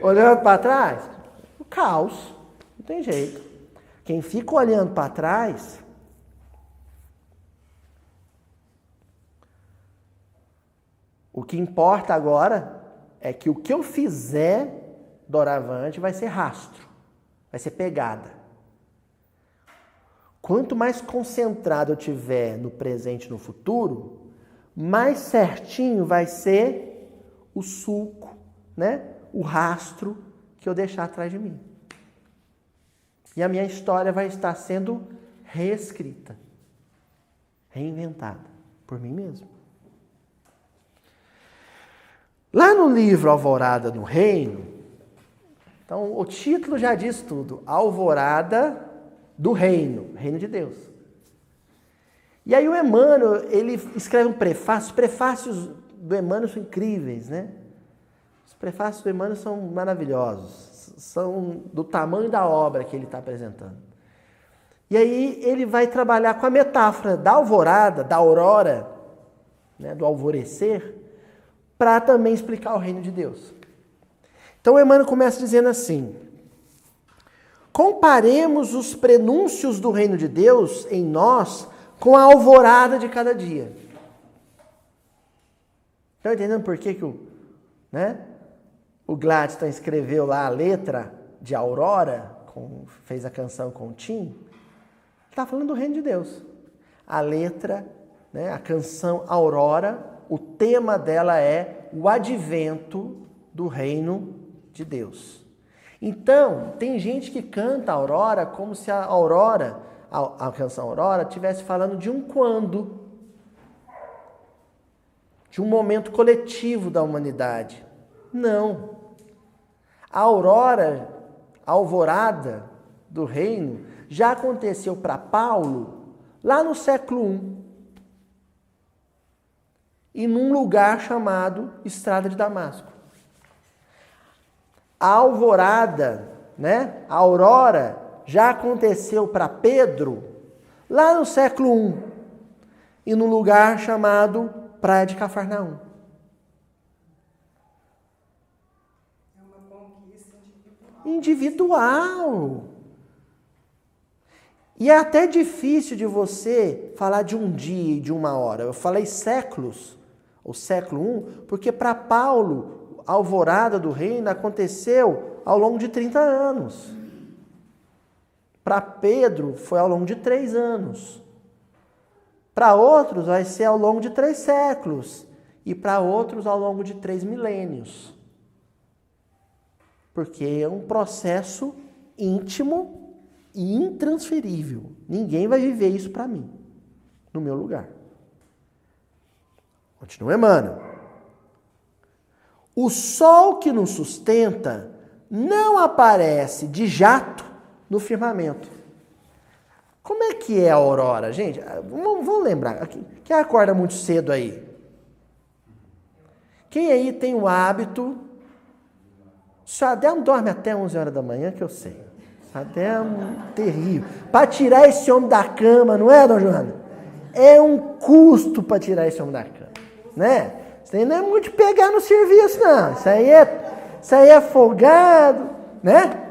Olhando para trás? O caos. Não tem jeito. Quem fica olhando para trás, o que importa agora é que o que eu fizer doravante vai ser rastro, vai ser pegada. Quanto mais concentrado eu tiver no presente e no futuro, mais certinho vai ser o sulco, né? O rastro que eu deixar atrás de mim. E a minha história vai estar sendo reescrita, reinventada por mim mesmo. Lá no livro Alvorada no Reino, então o título já diz tudo, Alvorada do Reino, Reino de Deus. E aí o Emmanuel, ele escreve um prefácio, os prefácios do Emmanuel são incríveis, né? Os prefácios do Emmanuel são maravilhosos, são do tamanho da obra que ele está apresentando. E aí ele vai trabalhar com a metáfora da alvorada, da aurora, né, do alvorecer, para também explicar o reino de Deus. Então o Emmanuel começa dizendo assim: comparemos os prenúncios do reino de Deus em nós com a alvorada de cada dia. Estão entendendo por que o Gladstone escreveu lá a letra de Aurora, fez a canção com o Tim? Está falando do reino de Deus. A letra, né, a canção Aurora, o tema dela é o advento do reino de Deus. Então, tem gente que canta a Aurora como se a Aurora, a canção Aurora, estivesse falando de um quando, de um momento coletivo da humanidade. Não. A aurora, a alvorada do reino, já aconteceu para Paulo lá no século I, e num lugar chamado Estrada de Damasco. A alvorada, né, a aurora, já aconteceu para Pedro lá no século I, e num lugar chamado Praia de Cafarnaum. É uma conquista individual. E é até difícil de você falar de um dia e de uma hora. Eu falei séculos, o século I, porque para Paulo, a alvorada do reino aconteceu ao longo de 30 anos. Para Pedro, foi ao longo de 3 anos. Para outros, vai ser ao longo de 3 séculos. E para outros, ao longo de 3 milênios. Porque é um processo íntimo e intransferível. Ninguém vai viver isso para mim, no meu lugar. Continua Emmanuel. O sol que nos sustenta não aparece de jato no firmamento. Como é que é a aurora, gente? Vamos lembrar. Quem acorda muito cedo aí? Quem aí tem o hábito... Se o Adelmo dorme até 11 horas da manhã, que eu sei. Adelmo, terrível. Para tirar esse homem da cama, não é, dona Joana? É um custo para tirar esse homem da cama, né? Isso aí não é muito pegar no serviço, não. Isso aí é folgado, né?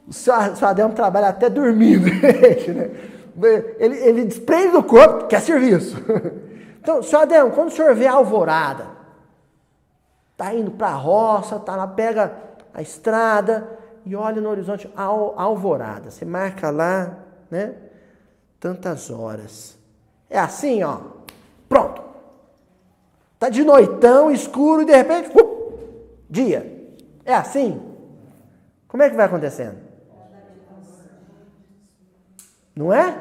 O seu Adelmo trabalha até dormindo, né? Ele desprende do corpo, quer serviço. Então, seu Adelmo, quando o senhor vê a alvorada, tá indo para a roça, tá lá, pega a estrada e olha no horizonte a alvorada. Você marca lá, né? Tantas horas. É assim, ó. Pronto. Tá de noitão, escuro e de repente, dia. É assim? Como é que vai acontecendo? Não é?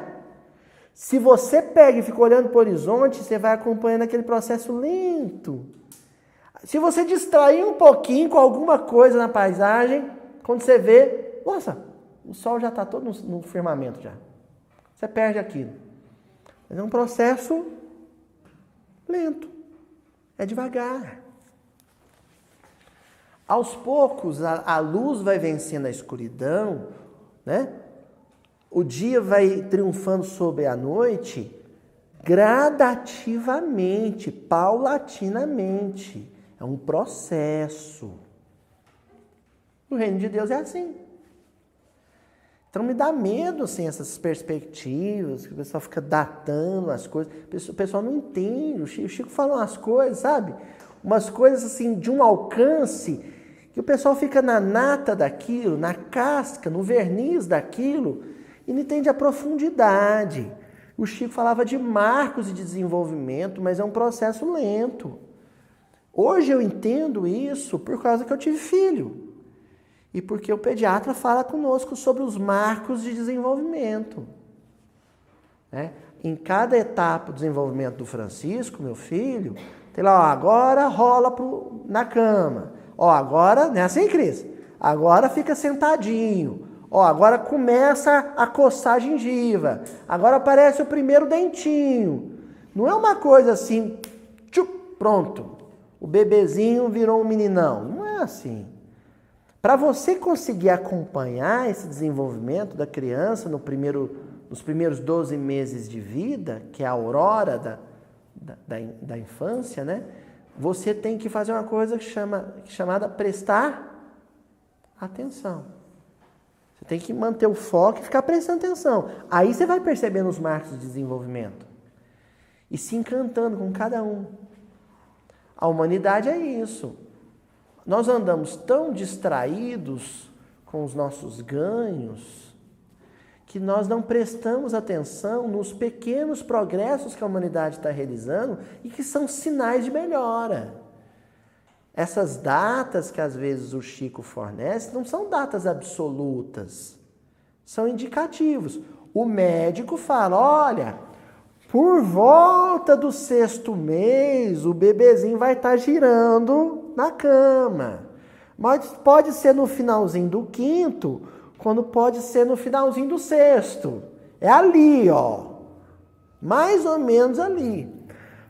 Se você pega e fica olhando para o horizonte, você vai acompanhando aquele processo lento. Se você distrair um pouquinho com alguma coisa na paisagem, quando você vê, nossa, o sol já está todo no firmamento já. Você perde aquilo. Mas é um processo lento. É devagar. Aos poucos, a luz vai vencendo a escuridão, né? O dia vai triunfando sobre a noite gradativamente, paulatinamente. É um processo. O reino de Deus é assim. Então me dá medo, assim, essas perspectivas, que o pessoal fica datando as coisas. O pessoal não entende. O Chico fala umas coisas, sabe? Umas coisas, assim, de um alcance, que o pessoal fica na nata daquilo, na casca, no verniz daquilo, e não entende a profundidade. O Chico falava de marcos de desenvolvimento, mas é um processo lento. Hoje eu entendo isso por causa que eu tive filho. E porque o pediatra fala conosco sobre os marcos de desenvolvimento. Né? Em cada etapa do desenvolvimento do Francisco, meu filho, Tem lá, ó, agora rola na cama. Ó, agora, não é assim, Cris? Agora fica sentadinho. Ó, agora começa a coçar a gengiva. Agora aparece o primeiro dentinho. Não é uma coisa assim, pronto. O bebezinho virou um meninão. Não é assim. Para você conseguir acompanhar esse desenvolvimento da criança nos primeiros 12 meses de vida, que é a aurora da infância, né? Você tem que fazer uma coisa chamada prestar atenção. Você tem que manter o foco e ficar prestando atenção. Aí você vai percebendo os marcos de desenvolvimento e se encantando com cada um. A humanidade é isso. Nós andamos tão distraídos com os nossos ganhos que nós não prestamos atenção nos pequenos progressos que a humanidade está realizando e que são sinais de melhora. Essas datas que às vezes o Chico fornece não são datas absolutas, são indicativos. O médico fala, olha, por volta do 6º mês o bebezinho vai estar girando na cama. Mas pode ser no finalzinho do 5º, quando pode ser no finalzinho do 6º. É ali, ó. Mais ou menos ali.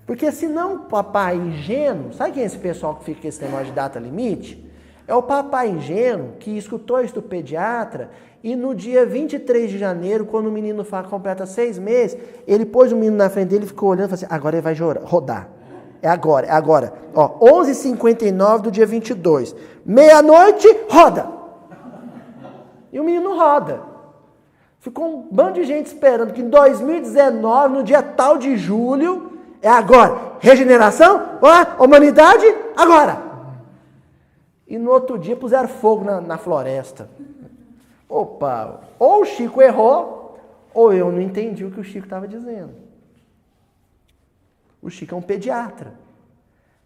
Porque senão o papai ingênuo... Sabe quem é esse pessoal que fica com esse negócio de data limite? É o papai ingênuo que escutou isso do pediatra e no dia 23 de janeiro, quando o menino completa 6 meses, ele pôs o menino na frente dele e ficou olhando e falou assim, agora ele vai rodar. É agora, é agora. Ó, 11h59 do dia 22. Meia-noite, roda. E o menino roda. Ficou um bando de gente esperando que em 2019, no dia tal de julho, é agora. Regeneração, ó, humanidade, agora. E no outro dia puseram fogo na floresta. Opa, ou o Chico errou, ou eu não entendi o que o Chico estava dizendo. O Chico é um pediatra.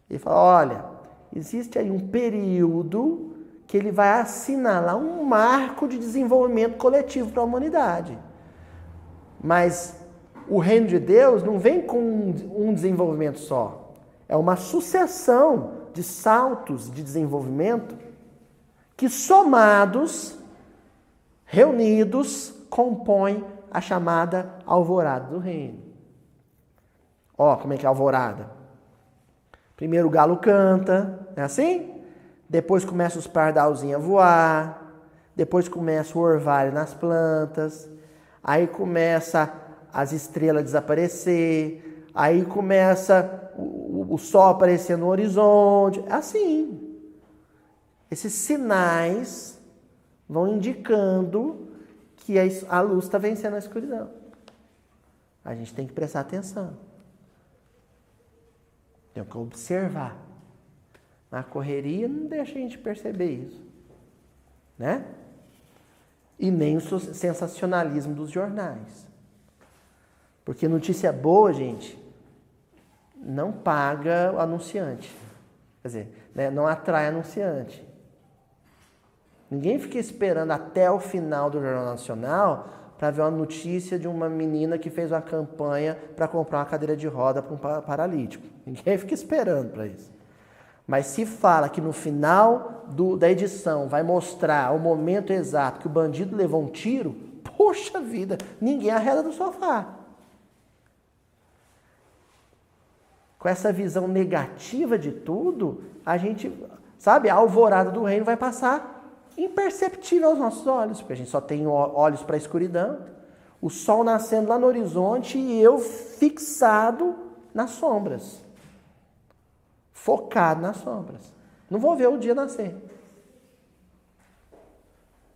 Ele fala, olha, existe aí um período que ele vai assinalar um marco de desenvolvimento coletivo para a humanidade. Mas o reino de Deus não vem com um desenvolvimento só. É uma sucessão de saltos de desenvolvimento que somados, reunidos, compõem a chamada alvorada do reino. Ó, como é que é a alvorada? Primeiro o galo canta, é assim? Depois começa os pardalzinhos a voar, depois começa o orvalho nas plantas, aí começa as estrelas a desaparecer, aí começa o sol aparecer no horizonte, assim. Esses sinais vão indicando que a luz está vencendo a escuridão. A gente tem que prestar atenção. Tem que observar. Na correria não deixa a gente perceber isso. Né? E nem o sensacionalismo dos jornais. Porque notícia boa, gente, não paga o anunciante. Quer dizer, né, não atrai anunciante. Ninguém fica esperando até o final do Jornal Nacional para ver uma notícia de uma menina que fez uma campanha para comprar uma cadeira de roda para um paralítico. Ninguém fica esperando para isso. Mas se fala que no final da edição vai mostrar o momento exato que o bandido levou um tiro, poxa vida, ninguém arreda do sofá. Com essa visão negativa de tudo, a gente, sabe, a alvorada do reino vai passar imperceptível aos nossos olhos, porque a gente só tem olhos para a escuridão, o sol nascendo lá no horizonte e eu fixado nas sombras. Focado nas sombras. Não vou ver o dia nascer.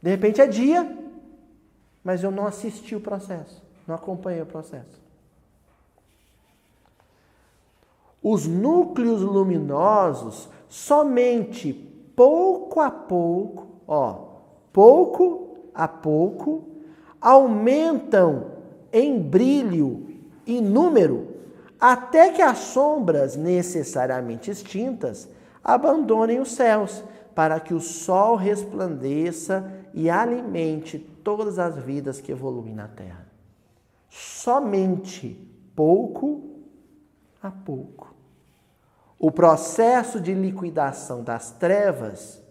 De repente é dia, mas eu não assisti o processo, não acompanhei o processo. Os núcleos luminosos, somente pouco a pouco, aumentam em brilho e número, até que as sombras necessariamente extintas abandonem os céus, para que o sol resplandeça e alimente todas as vidas que evoluem na Terra. Somente pouco a pouco. O processo de liquidação das trevas,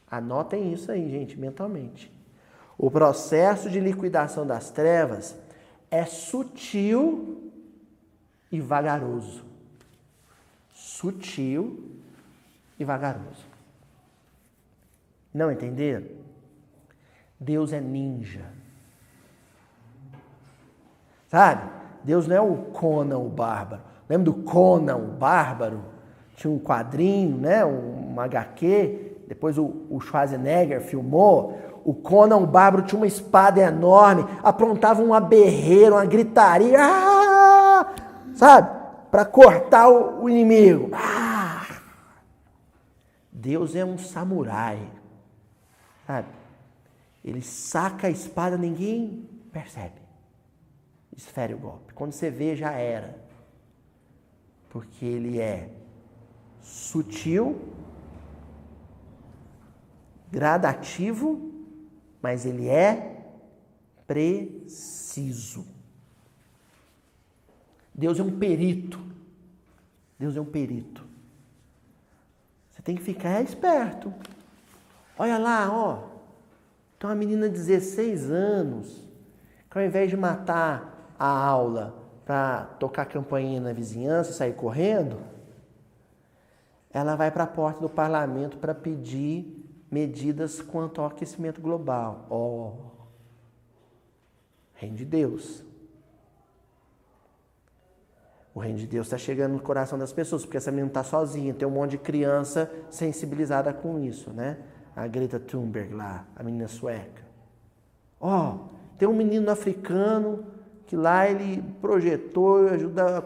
anotem isso aí, gente, mentalmente. O processo de liquidação das trevas é sutil e vagaroso. Sutil e vagaroso. Não entenderam? Deus é ninja. Sabe? Deus não é o Conan o Bárbaro. Lembra do Conan o Bárbaro? Tinha um quadrinho, né? Um HQ. Depois o Schwarzenegger filmou. O Conan o Bárbaro tinha uma espada enorme. Aprontava uma berreira, uma gritaria. Ah! Sabe? Para cortar o inimigo. Ah! Deus é um samurai. Sabe? Ele saca a espada, ninguém percebe. Esfere o golpe. Quando você vê, já era. Porque ele é sutil, gradativo, mas ele é preciso. Deus é um perito. Deus é um perito. Você tem que ficar esperto. Olha lá, ó. Tem uma menina de 16 anos que ao invés de matar a aula para tocar campainha na vizinhança e sair correndo, ela vai para a porta do parlamento para pedir medidas quanto ao aquecimento global. Ó, reino de Deus. O reino de Deus está chegando no coração das pessoas, porque essa menina não está sozinha, tem um monte de criança sensibilizada com isso, né? A Greta Thunberg lá, a menina sueca. Ó, tem um menino africano que lá ele projetou,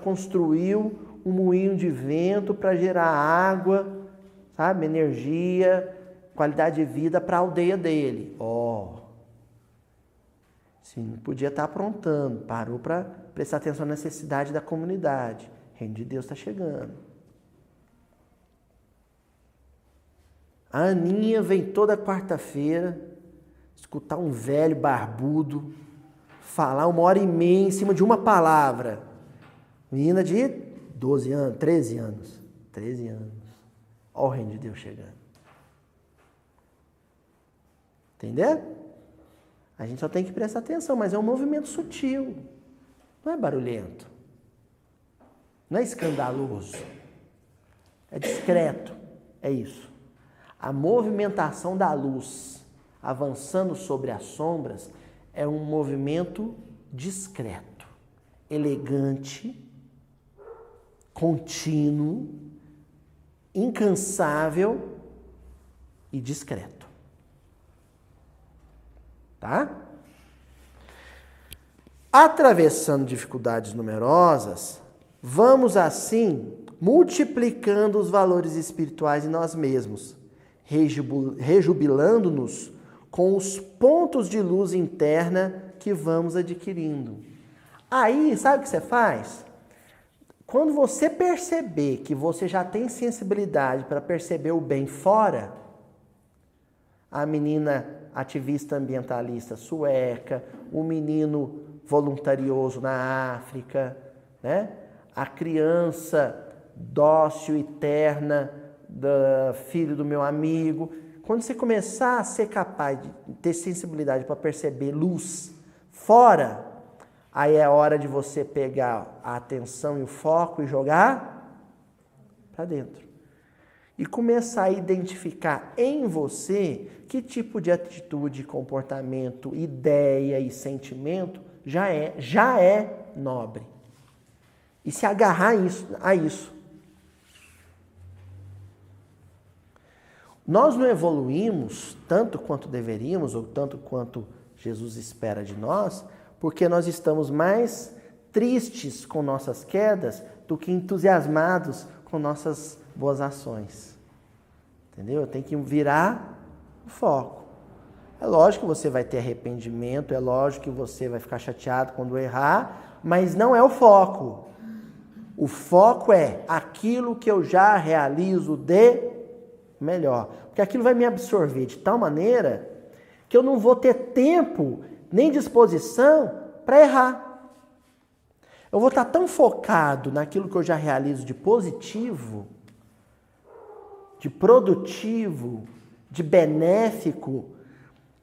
construiu um moinho de vento para gerar água, sabe, energia, qualidade de vida para a aldeia dele. Ó, sim, podia estar aprontando, parou para prestar atenção na necessidade da comunidade. O reino de Deus está chegando. A Aninha vem toda quarta-feira escutar um velho barbudo falar 1h30 em cima de uma palavra. Menina de 12 anos, 13 anos. 13 anos. Olha o reino de Deus chegando. Entendeu? A gente só tem que prestar atenção, mas é um movimento sutil. Não é barulhento. Não é escandaloso. É discreto. É isso. A movimentação da luz avançando sobre as sombras é um movimento discreto, elegante, contínuo, incansável e discreto. Tá? Atravessando dificuldades numerosas, vamos assim multiplicando os valores espirituais em nós mesmos, rejubilando-nos com os pontos de luz interna que vamos adquirindo. Aí, sabe o que você faz? Quando você perceber que você já tem sensibilidade para perceber o bem fora, a menina ativista ambientalista sueca, o menino voluntarioso na África, né? A criança dócil e terna do filho do meu amigo. Quando você começar a ser capaz de ter sensibilidade para perceber luz fora, aí é hora de você pegar a atenção e o foco e jogar para dentro. E começar a identificar em você que tipo de atitude, comportamento, ideia e sentimento já é nobre. E se agarrar a isso. Nós não evoluímos tanto quanto deveríamos, ou tanto quanto Jesus espera de nós, porque nós estamos mais tristes com nossas quedas do que entusiasmados com nossas boas ações. Entendeu? Tem que virar o foco. É lógico que você vai ter arrependimento, é lógico que você vai ficar chateado quando errar, mas não é o foco. O foco é aquilo que eu já realizo de melhor. Porque aquilo vai me absorver de tal maneira que eu não vou ter tempo nem disposição para errar. Eu vou estar tão focado naquilo que eu já realizo de positivo de produtivo, de benéfico,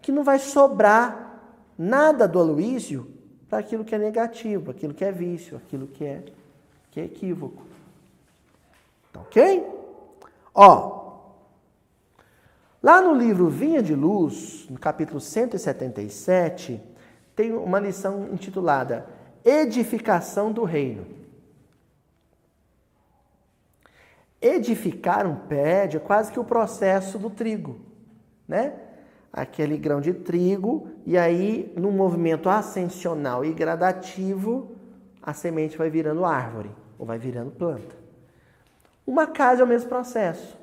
que não vai sobrar nada do Aloísio para aquilo que é negativo, aquilo que é vício, aquilo que é equívoco. Tá ok? Lá no livro Vinha de Luz, no capítulo 177, tem uma lição intitulada Edificação do Reino. Edificar um prédio é quase que o processo do trigo, né? Aquele grão de trigo, e aí, num movimento ascensional e gradativo, a semente vai virando árvore, ou vai virando planta. Uma casa é o mesmo processo.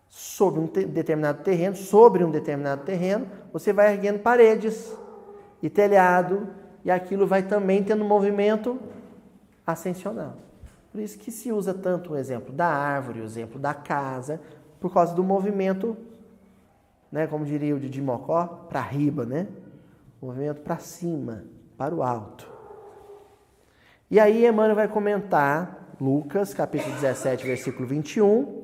Sobre um determinado terreno, você vai erguendo paredes e telhado, e aquilo vai também tendo um movimento ascensional. Por isso que se usa tanto o exemplo da árvore, o exemplo da casa, por causa do movimento, né, como diria o Didi Mocó, para riba, né? O movimento para cima, para o alto. E aí Emmanuel vai comentar, Lucas, capítulo 17, versículo 21,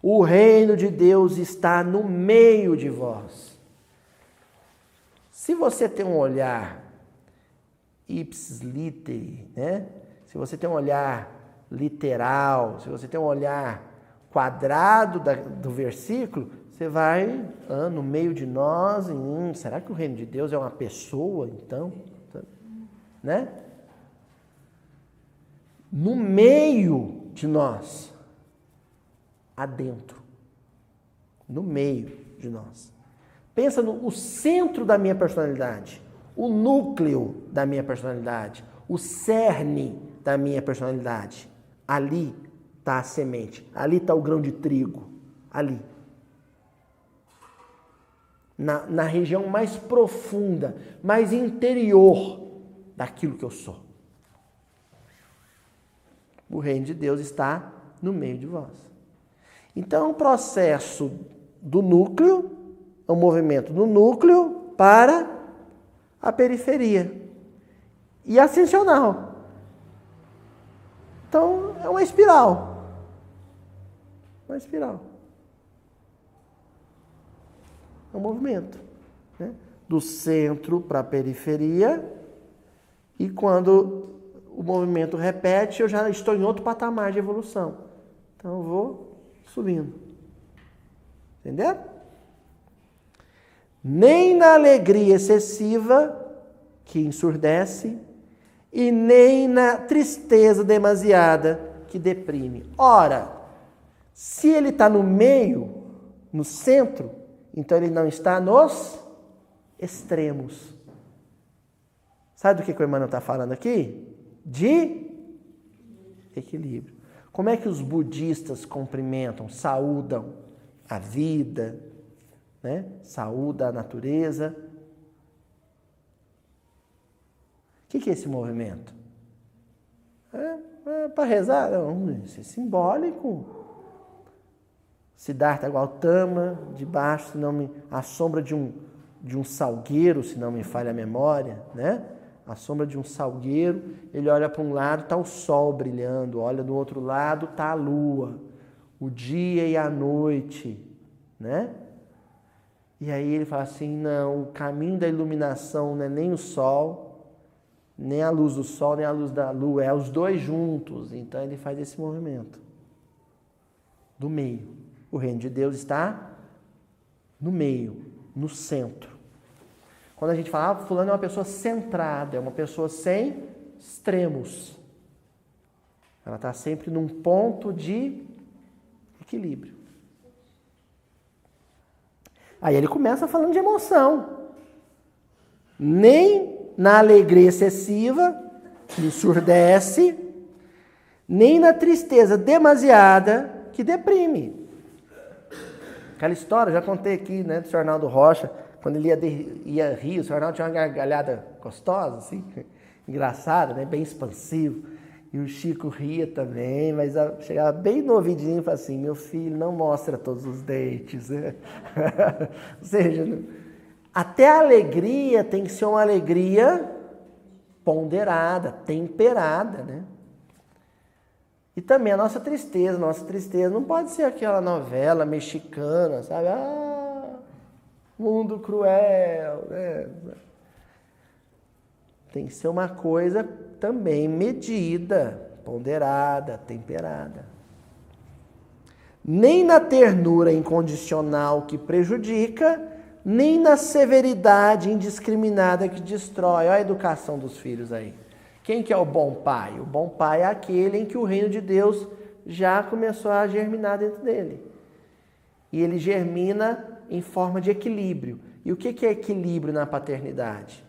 o reino de Deus está no meio de vós. Se você tem um olhar ipsis literi, né? Se você tem um olhar literal, se você tem um olhar quadrado do versículo, você vai no meio de nós, será que o reino de Deus é uma pessoa, então? Né? No meio de nós, adentro, no meio de nós. Pensa no centro da minha personalidade, o núcleo da minha personalidade, o cerne da minha personalidade. Ali está a semente, ali está o grão de trigo, ali. Na região mais profunda, mais interior daquilo que eu sou. O reino de Deus está no meio de vós. Então, o processo do núcleo, é um movimento do núcleo para a periferia. E ascensional. Então, é uma espiral. Uma espiral. É um movimento. Né? Do centro para a periferia. E quando o movimento repete, eu já estou em outro patamar de evolução. Então, eu vou subindo. Entendeu? Nem na alegria excessiva, que ensurdece, e nem na tristeza demasiada, que deprime. Ora, se ele está no meio, no centro, então ele não está nos extremos. Sabe do que o Emmanuel está falando aqui? De equilíbrio. Como é que os budistas cumprimentam, saúdam a vida, né? Saúdam a natureza? O que é esse movimento? Para rezar? Não, isso é simbólico. Siddhartha Gautama, debaixo, a sombra de um salgueiro, se não me falha a memória, né? A sombra de um salgueiro, ele olha para um lado, está o sol brilhando, olha do outro lado, está a lua, o dia e a noite, né? E aí ele fala assim, não, o caminho da iluminação não é nem o sol, nem a luz do sol, nem a luz da lua, é os dois juntos. Então ele faz esse movimento do meio. O reino de Deus está no meio, no centro. Quando a gente fala, fulano é uma pessoa centrada, é uma pessoa sem extremos. Ela está sempre num ponto de equilíbrio. Aí ele começa falando de emoção. Nem na alegria excessiva, que ensurdece, nem na tristeza demasiada, que deprime. Aquela história, eu já contei aqui, né, do Sr. Arnaldo Rocha, quando ele ia rir, o Sr. Arnaldo tinha uma gargalhada gostosa, assim, engraçada, né, bem expansivo. E o Chico ria também, mas chegava bem no ouvidinho e falava assim, meu filho, não mostra todos os dentes. Né? Ou seja, até a alegria tem que ser uma alegria ponderada, temperada, né? E também a nossa tristeza não pode ser aquela novela mexicana, sabe? Mundo cruel, né? Tem que ser uma coisa também medida, ponderada, temperada. Nem na ternura incondicional que prejudica, nem na severidade indiscriminada que destrói. Olha a educação dos filhos aí. Quem que é o bom pai? O bom pai é aquele em que o reino de Deus já começou a germinar dentro dele. E ele germina em forma de equilíbrio. E o que é equilíbrio na paternidade?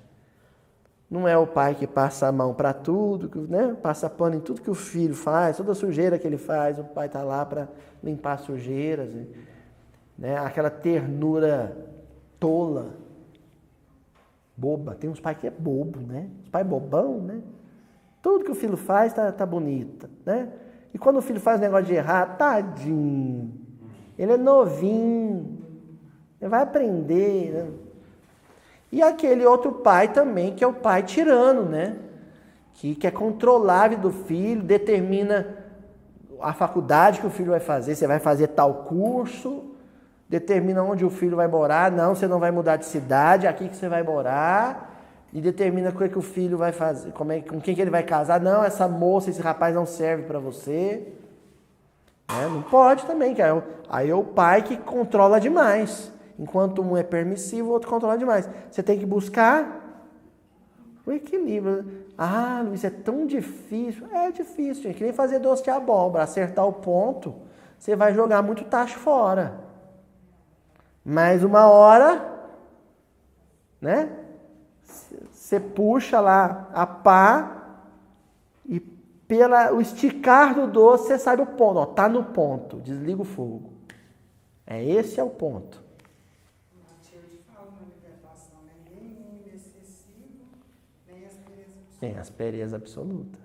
Não é o pai que passa a mão para tudo, né? Passa pano em tudo que o filho faz, toda a sujeira que ele faz, o pai está lá para limpar sujeiras, né? Aquela ternura tola, boba. Tem uns pais que é bobo, né? Os pais bobão, né? Tudo que o filho faz tá bonito, né? E quando o filho faz um negócio de errar, tadinho. Ele é novinho, ele vai aprender, né? E aquele outro pai também, que é o pai tirano, né? Que quer controlar a vida do filho, determina a faculdade que o filho vai fazer, você vai fazer tal curso, determina onde o filho vai morar, não, você não vai mudar de cidade, aqui que você vai morar, e determina o que o filho vai fazer, com quem que ele vai casar, não, essa moça, esse rapaz não serve para você. Não pode também, que aí é o pai que controla demais. Enquanto um é permissivo, o outro controla demais. Você tem que buscar o equilíbrio. Luiz, é tão difícil. É difícil, gente. Que nem fazer doce de abóbora. Acertar o ponto, você vai jogar muito tacho fora. Mas uma hora, né? Você puxa lá a pá e pelo esticar do doce, você sabe o ponto. Tá no ponto. Desliga o fogo. Esse é o ponto. Tem aspereza absoluta.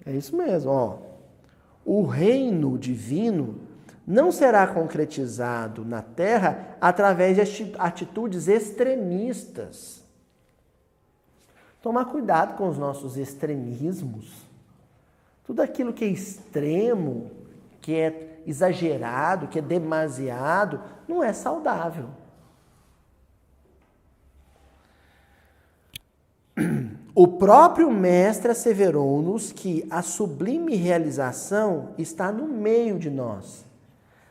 É isso mesmo, O reino divino não será concretizado na terra através de atitudes extremistas. Tomar cuidado com os nossos extremismos. Tudo aquilo que é extremo, que é exagerado, que é demasiado, não é saudável. O próprio mestre asseverou-nos que a sublime realização está no meio de nós,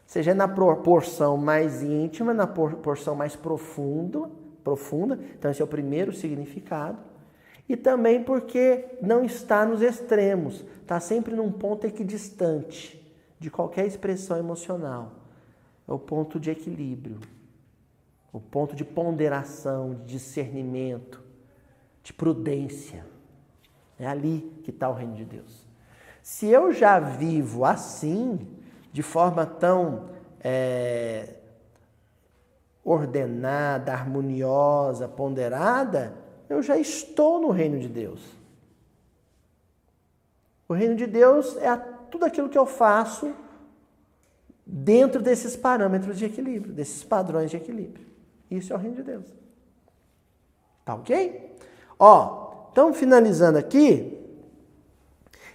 seja na proporção mais íntima, na proporção mais profunda, então esse é o primeiro significado, e também porque não está nos extremos, está sempre num ponto equidistante de qualquer expressão emocional, é o ponto de equilíbrio, o ponto de ponderação, de discernimento, de prudência. É ali que está o reino de Deus. Se eu já vivo assim, de forma tão ordenada, harmoniosa, ponderada, eu já estou no reino de Deus. O reino de Deus é tudo aquilo que eu faço dentro desses parâmetros de equilíbrio, desses padrões de equilíbrio. Isso é o reino de Deus. Tá ok? Estamos finalizando aqui.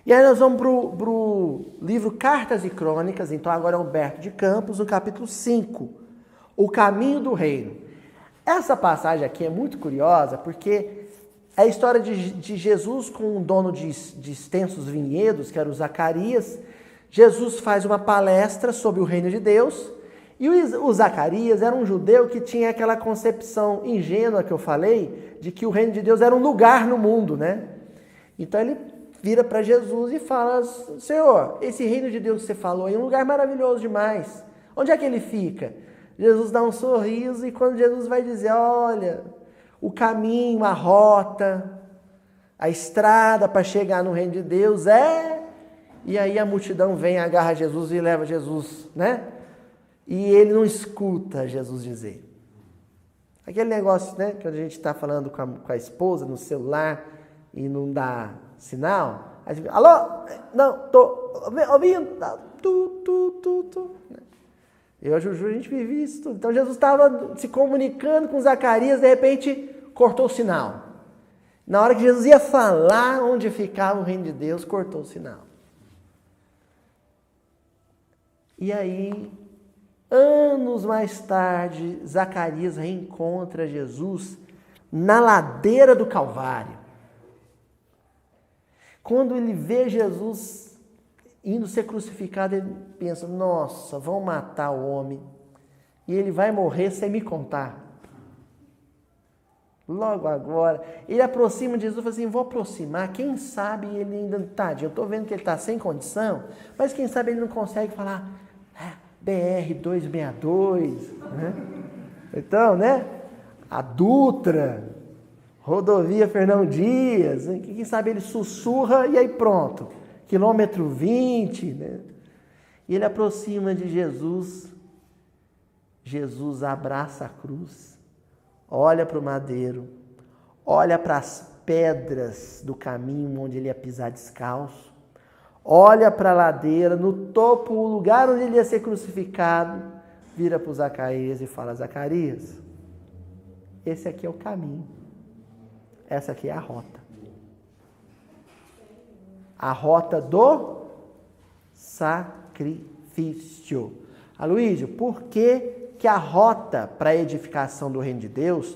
E aí nós vamos para o livro Cartas e Crônicas. Então agora é Humberto de Campos, no capítulo 5. O caminho do reino. Essa passagem aqui é muito curiosa, porque é a história de Jesus com um dono de extensos vinhedos, que era o Zacarias. Jesus faz uma palestra sobre o reino de Deus. E o Zacarias era um judeu que tinha aquela concepção ingênua que eu falei, de que o reino de Deus era um lugar no mundo, né? Então ele vira para Jesus e fala: Senhor, esse reino de Deus que você falou é um lugar maravilhoso demais. Onde é que ele fica? Jesus dá um sorriso e quando Jesus vai dizer: olha, o caminho, a rota, a estrada para chegar no reino de Deus E aí a multidão vem, agarra Jesus e leva Jesus, né? E ele não escuta Jesus dizer. Aquele negócio, né, que a gente está falando com a esposa no celular e não dá sinal. Aí você fica: alô? Não, tô ouvindo. Tu. Eu e a Juju, a gente vivia isso tudo. Então Jesus estava se comunicando com Zacarias, de repente cortou o sinal. Na hora que Jesus ia falar onde ficava o reino de Deus, cortou o sinal. E aí, anos mais tarde, Zacarias reencontra Jesus na ladeira do Calvário. Quando ele vê Jesus indo ser crucificado, ele pensa, nossa, vão matar o homem. E ele vai morrer sem me contar. Logo agora, ele aproxima de Jesus e fala assim, vou aproximar, quem sabe ele ainda, tadinho, eu estou vendo que ele está sem condição, mas quem sabe ele não consegue falar, BR-262, né? Então, né, a Dutra, rodovia Fernão Dias, quem sabe ele sussurra e aí pronto, quilômetro 20, né? E ele aproxima de Jesus, Jesus abraça a cruz, olha para o madeiro, olha para as pedras do caminho onde ele ia pisar descalço, olha para a ladeira, no topo, o lugar onde ele ia ser crucificado, vira para o Zacarias e fala, Zacarias, esse aqui é o caminho, essa aqui é a rota. A rota do sacrifício. Aloísio, por que a rota para a edificação do reino de Deus,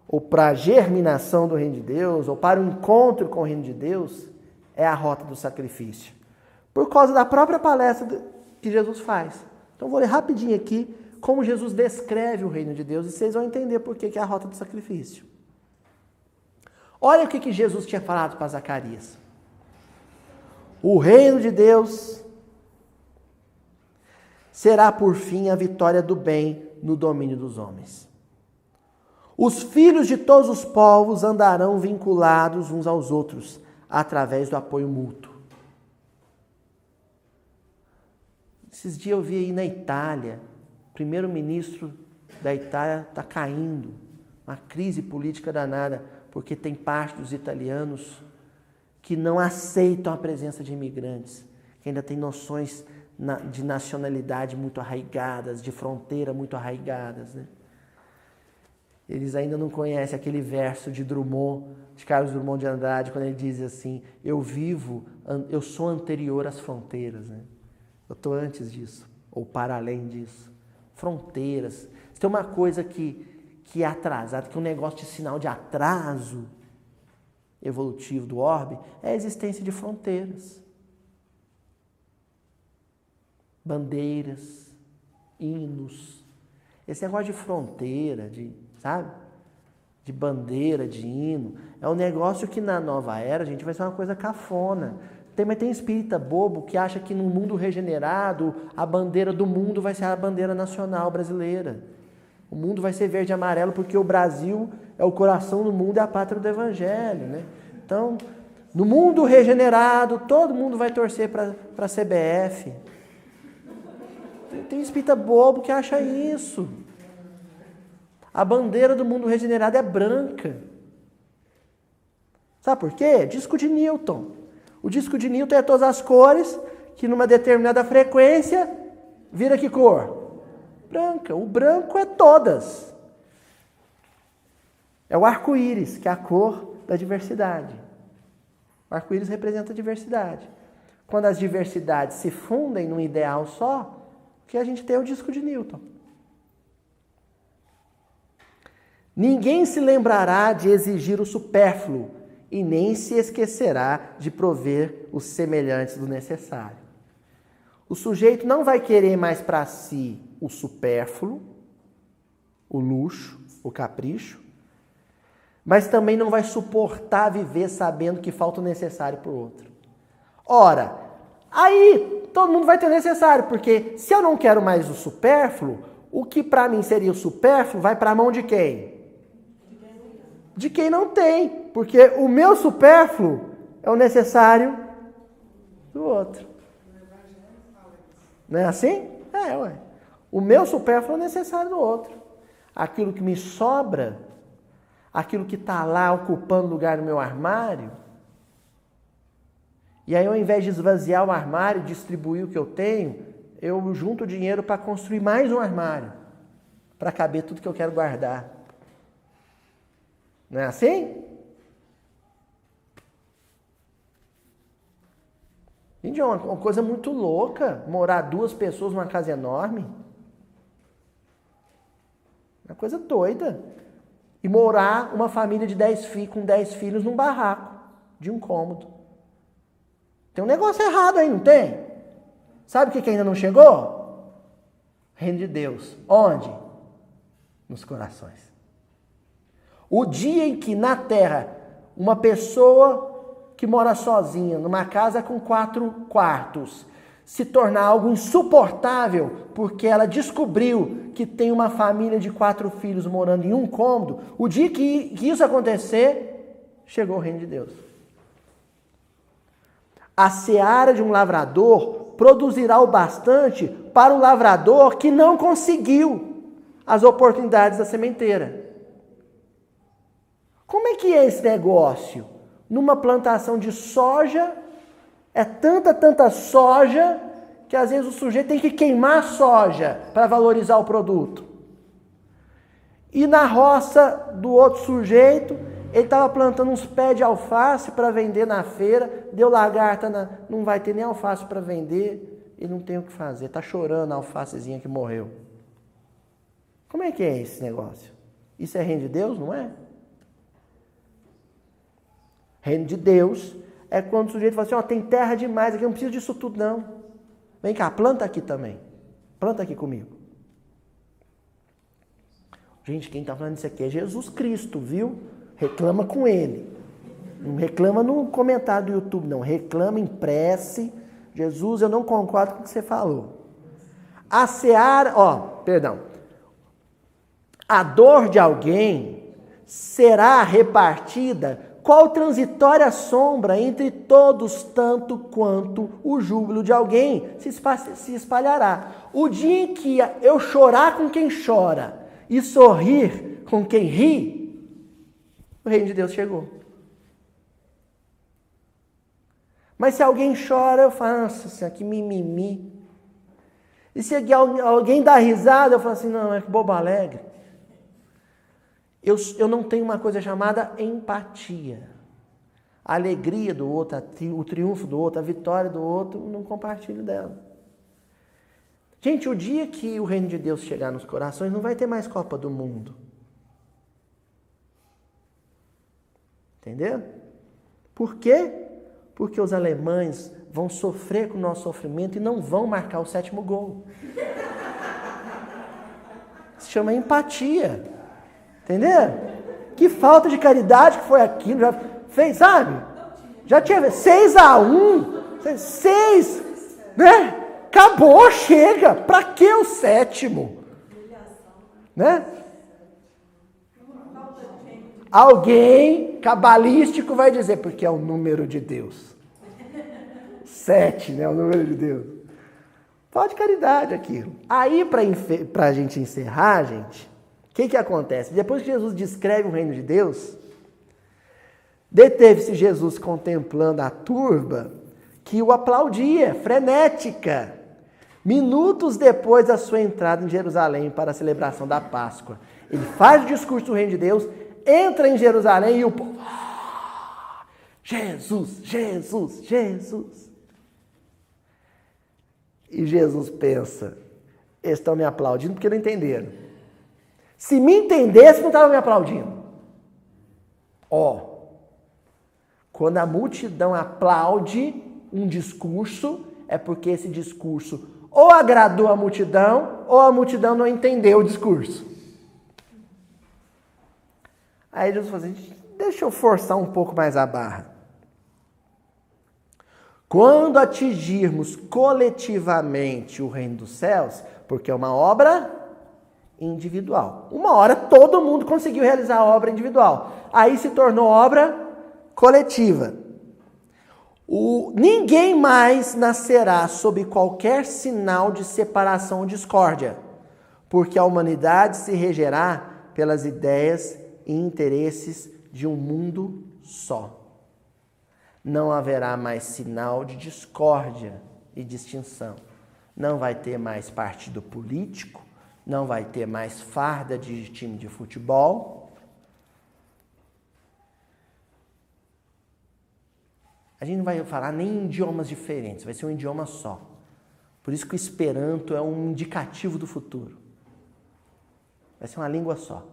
ou para a germinação do reino de Deus, ou para o encontro com o reino de Deus, é a rota do sacrifício? Por causa da própria palestra que Jesus faz. Então vou ler rapidinho aqui como Jesus descreve o reino de Deus e vocês vão entender por que é a rota do sacrifício. Olha o que Jesus tinha falado para Zacarias. O reino de Deus será por fim a vitória do bem no domínio dos homens. Os filhos de todos os povos andarão vinculados uns aos outros, através do apoio mútuo. Esses dias eu vi aí na Itália, o primeiro-ministro da Itália está caindo, uma crise política danada, porque tem parte dos italianos que não aceitam a presença de imigrantes, que ainda tem noções de nacionalidade muito arraigadas, de fronteira muito arraigadas, né? Eles ainda não conhecem aquele verso de Carlos Drummond de Andrade, quando ele diz assim, eu sou anterior às fronteiras, né? Eu estou antes disso, ou para além disso. Fronteiras. Se tem uma coisa que é atrasada, que é um negócio de sinal de atraso evolutivo do orbe, é a existência de fronteiras. Bandeiras, hinos. Esse negócio de fronteira, sabe? De bandeira, de hino, é um negócio que na nova era, gente, vai ser uma coisa cafona. Mas tem espírita bobo que acha que no mundo regenerado, a bandeira do mundo vai ser a bandeira nacional brasileira. O mundo vai ser verde e amarelo porque o Brasil é o coração do mundo e a pátria do evangelho, né? Então, no mundo regenerado, todo mundo vai torcer para a CBF. Tem espírita bobo que acha isso. A bandeira do mundo regenerado é branca. Sabe por quê? Disco de Newton. O disco de Newton é todas as cores, que numa determinada frequência vira que cor? Branca. O branco é todas. É o arco-íris, que é a cor da diversidade. O arco-íris representa a diversidade. Quando as diversidades se fundem num ideal só, o que a gente tem é o disco de Newton. Ninguém se lembrará de exigir o supérfluo e nem se esquecerá de prover os semelhantes do necessário. O sujeito não vai querer mais para si o supérfluo, o luxo, o capricho, mas também não vai suportar viver sabendo que falta o necessário para o outro. Ora, aí todo mundo vai ter o necessário, porque se eu não quero mais o supérfluo, o que para mim seria o supérfluo vai para a mão de quem? De quem não tem, porque o meu supérfluo é o necessário do outro. Não é assim? É, ué. O meu supérfluo é o necessário do outro. Aquilo que me sobra, aquilo que está lá ocupando lugar no meu armário, e aí ao invés de esvaziar o armário, distribuir o que eu tenho, eu junto dinheiro para construir mais um armário, para caber tudo que eu quero guardar. Não é assim? Gente, é uma coisa muito louca morar 2 pessoas numa casa enorme. É uma coisa doida. E morar uma família de 10 filhos, com 10 filhos num barraco de um cômodo. Tem um negócio errado aí, não tem? Sabe o que ainda não chegou? Reino de Deus. Onde? Nos corações. O dia em que na terra uma pessoa que mora sozinha, numa casa com 4 quartos, se tornar algo insuportável, porque ela descobriu que tem uma família de 4 filhos morando em um cômodo, o dia que isso acontecer, chegou o reino de Deus. A seara de um lavrador produzirá o bastante para o lavrador que não conseguiu as oportunidades da sementeira. Como é que é esse negócio? Numa plantação de soja, é tanta soja, que às vezes o sujeito tem que queimar a soja para valorizar o produto. E na roça do outro sujeito, ele estava plantando uns pés de alface para vender na feira, deu lagarta, não vai ter nem alface para vender, e não tem o que fazer, está chorando a alfacezinha que morreu. Como é que é esse negócio? Isso é reino de Deus, não é? Reino de Deus é quando o sujeito fala assim, tem terra demais aqui, eu não preciso disso tudo não. Vem cá, planta aqui também. Planta aqui comigo. Gente, quem está falando isso aqui é Jesus Cristo, viu? Reclama com ele. Não reclama no comentário do YouTube, não. Reclama em prece. Jesus, eu não concordo com o que você falou. A seara, a dor de alguém será repartida qual transitória sombra entre todos, tanto quanto o júbilo de alguém se espalhará. O dia em que eu chorar com quem chora e sorrir com quem ri, o reino de Deus chegou. Mas se alguém chora, eu falo, nossa, que mimimi. E se alguém dá risada, eu falo assim, não, é que bobo alegre. Eu não tenho uma coisa chamada empatia. A alegria do outro, o triunfo do outro, a vitória do outro, não compartilho dela. Gente, o dia que o reino de Deus chegar nos corações, não vai ter mais Copa do Mundo. Entendeu? Por quê? Porque os alemães vão sofrer com o nosso sofrimento e não vão marcar o 7º gol. Se chama empatia. Entendeu? Que falta de caridade que foi aquilo. Já fez, sabe? Já tinha 6-1. 6, né? Acabou, chega. Pra que o 7º? Né? Alguém cabalístico vai dizer, porque é o número de Deus. 7, né? É o número de Deus. Falta de caridade aquilo. Aí, pra gente encerrar, gente, o que acontece? Depois que Jesus descreve o reino de Deus, deteve-se Jesus contemplando a turba que o aplaudia, frenética, minutos depois da sua entrada em Jerusalém para a celebração da Páscoa. Ele faz o discurso do reino de Deus, entra em Jerusalém e o povo, Jesus, Jesus, Jesus. E Jesus pensa, eles estão me aplaudindo porque não entenderam. Se me entendesse, não estava me aplaudindo. Quando a multidão aplaude um discurso, é porque esse discurso ou agradou a multidão, ou a multidão não entendeu o discurso. Aí Jesus falou assim, deixa eu forçar um pouco mais a barra. Quando atingirmos coletivamente o reino dos céus, porque é uma obra individual. Uma hora todo mundo conseguiu realizar a obra individual. Aí se tornou obra coletiva. Ninguém mais nascerá sob qualquer sinal de separação ou discórdia, porque a humanidade se regerá pelas ideias e interesses de um mundo só. Não haverá mais sinal de discórdia e distinção. Não vai ter mais partido político, não vai ter mais farda de time de futebol. A gente não vai falar nem em idiomas diferentes, vai ser um idioma só. Por isso que o Esperanto é um indicativo do futuro. Vai ser uma língua só.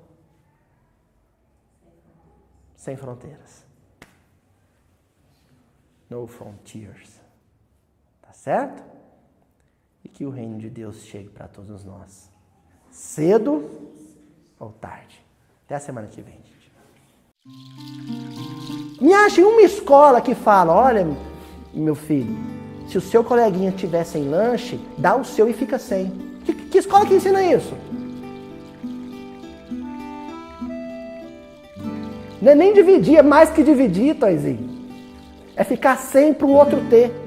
Sem fronteiras. No frontiers. Tá certo? E que o reino de Deus chegue para todos nós. Cedo ou tarde. Até a semana que vem, gente. Me ache uma escola que fala, olha, meu filho, se o seu coleguinha estiver sem lanche, dá o seu e fica sem. Que escola que ensina isso? Não é nem dividir, é mais que dividir, Toizinho. É ficar sem para o outro ter.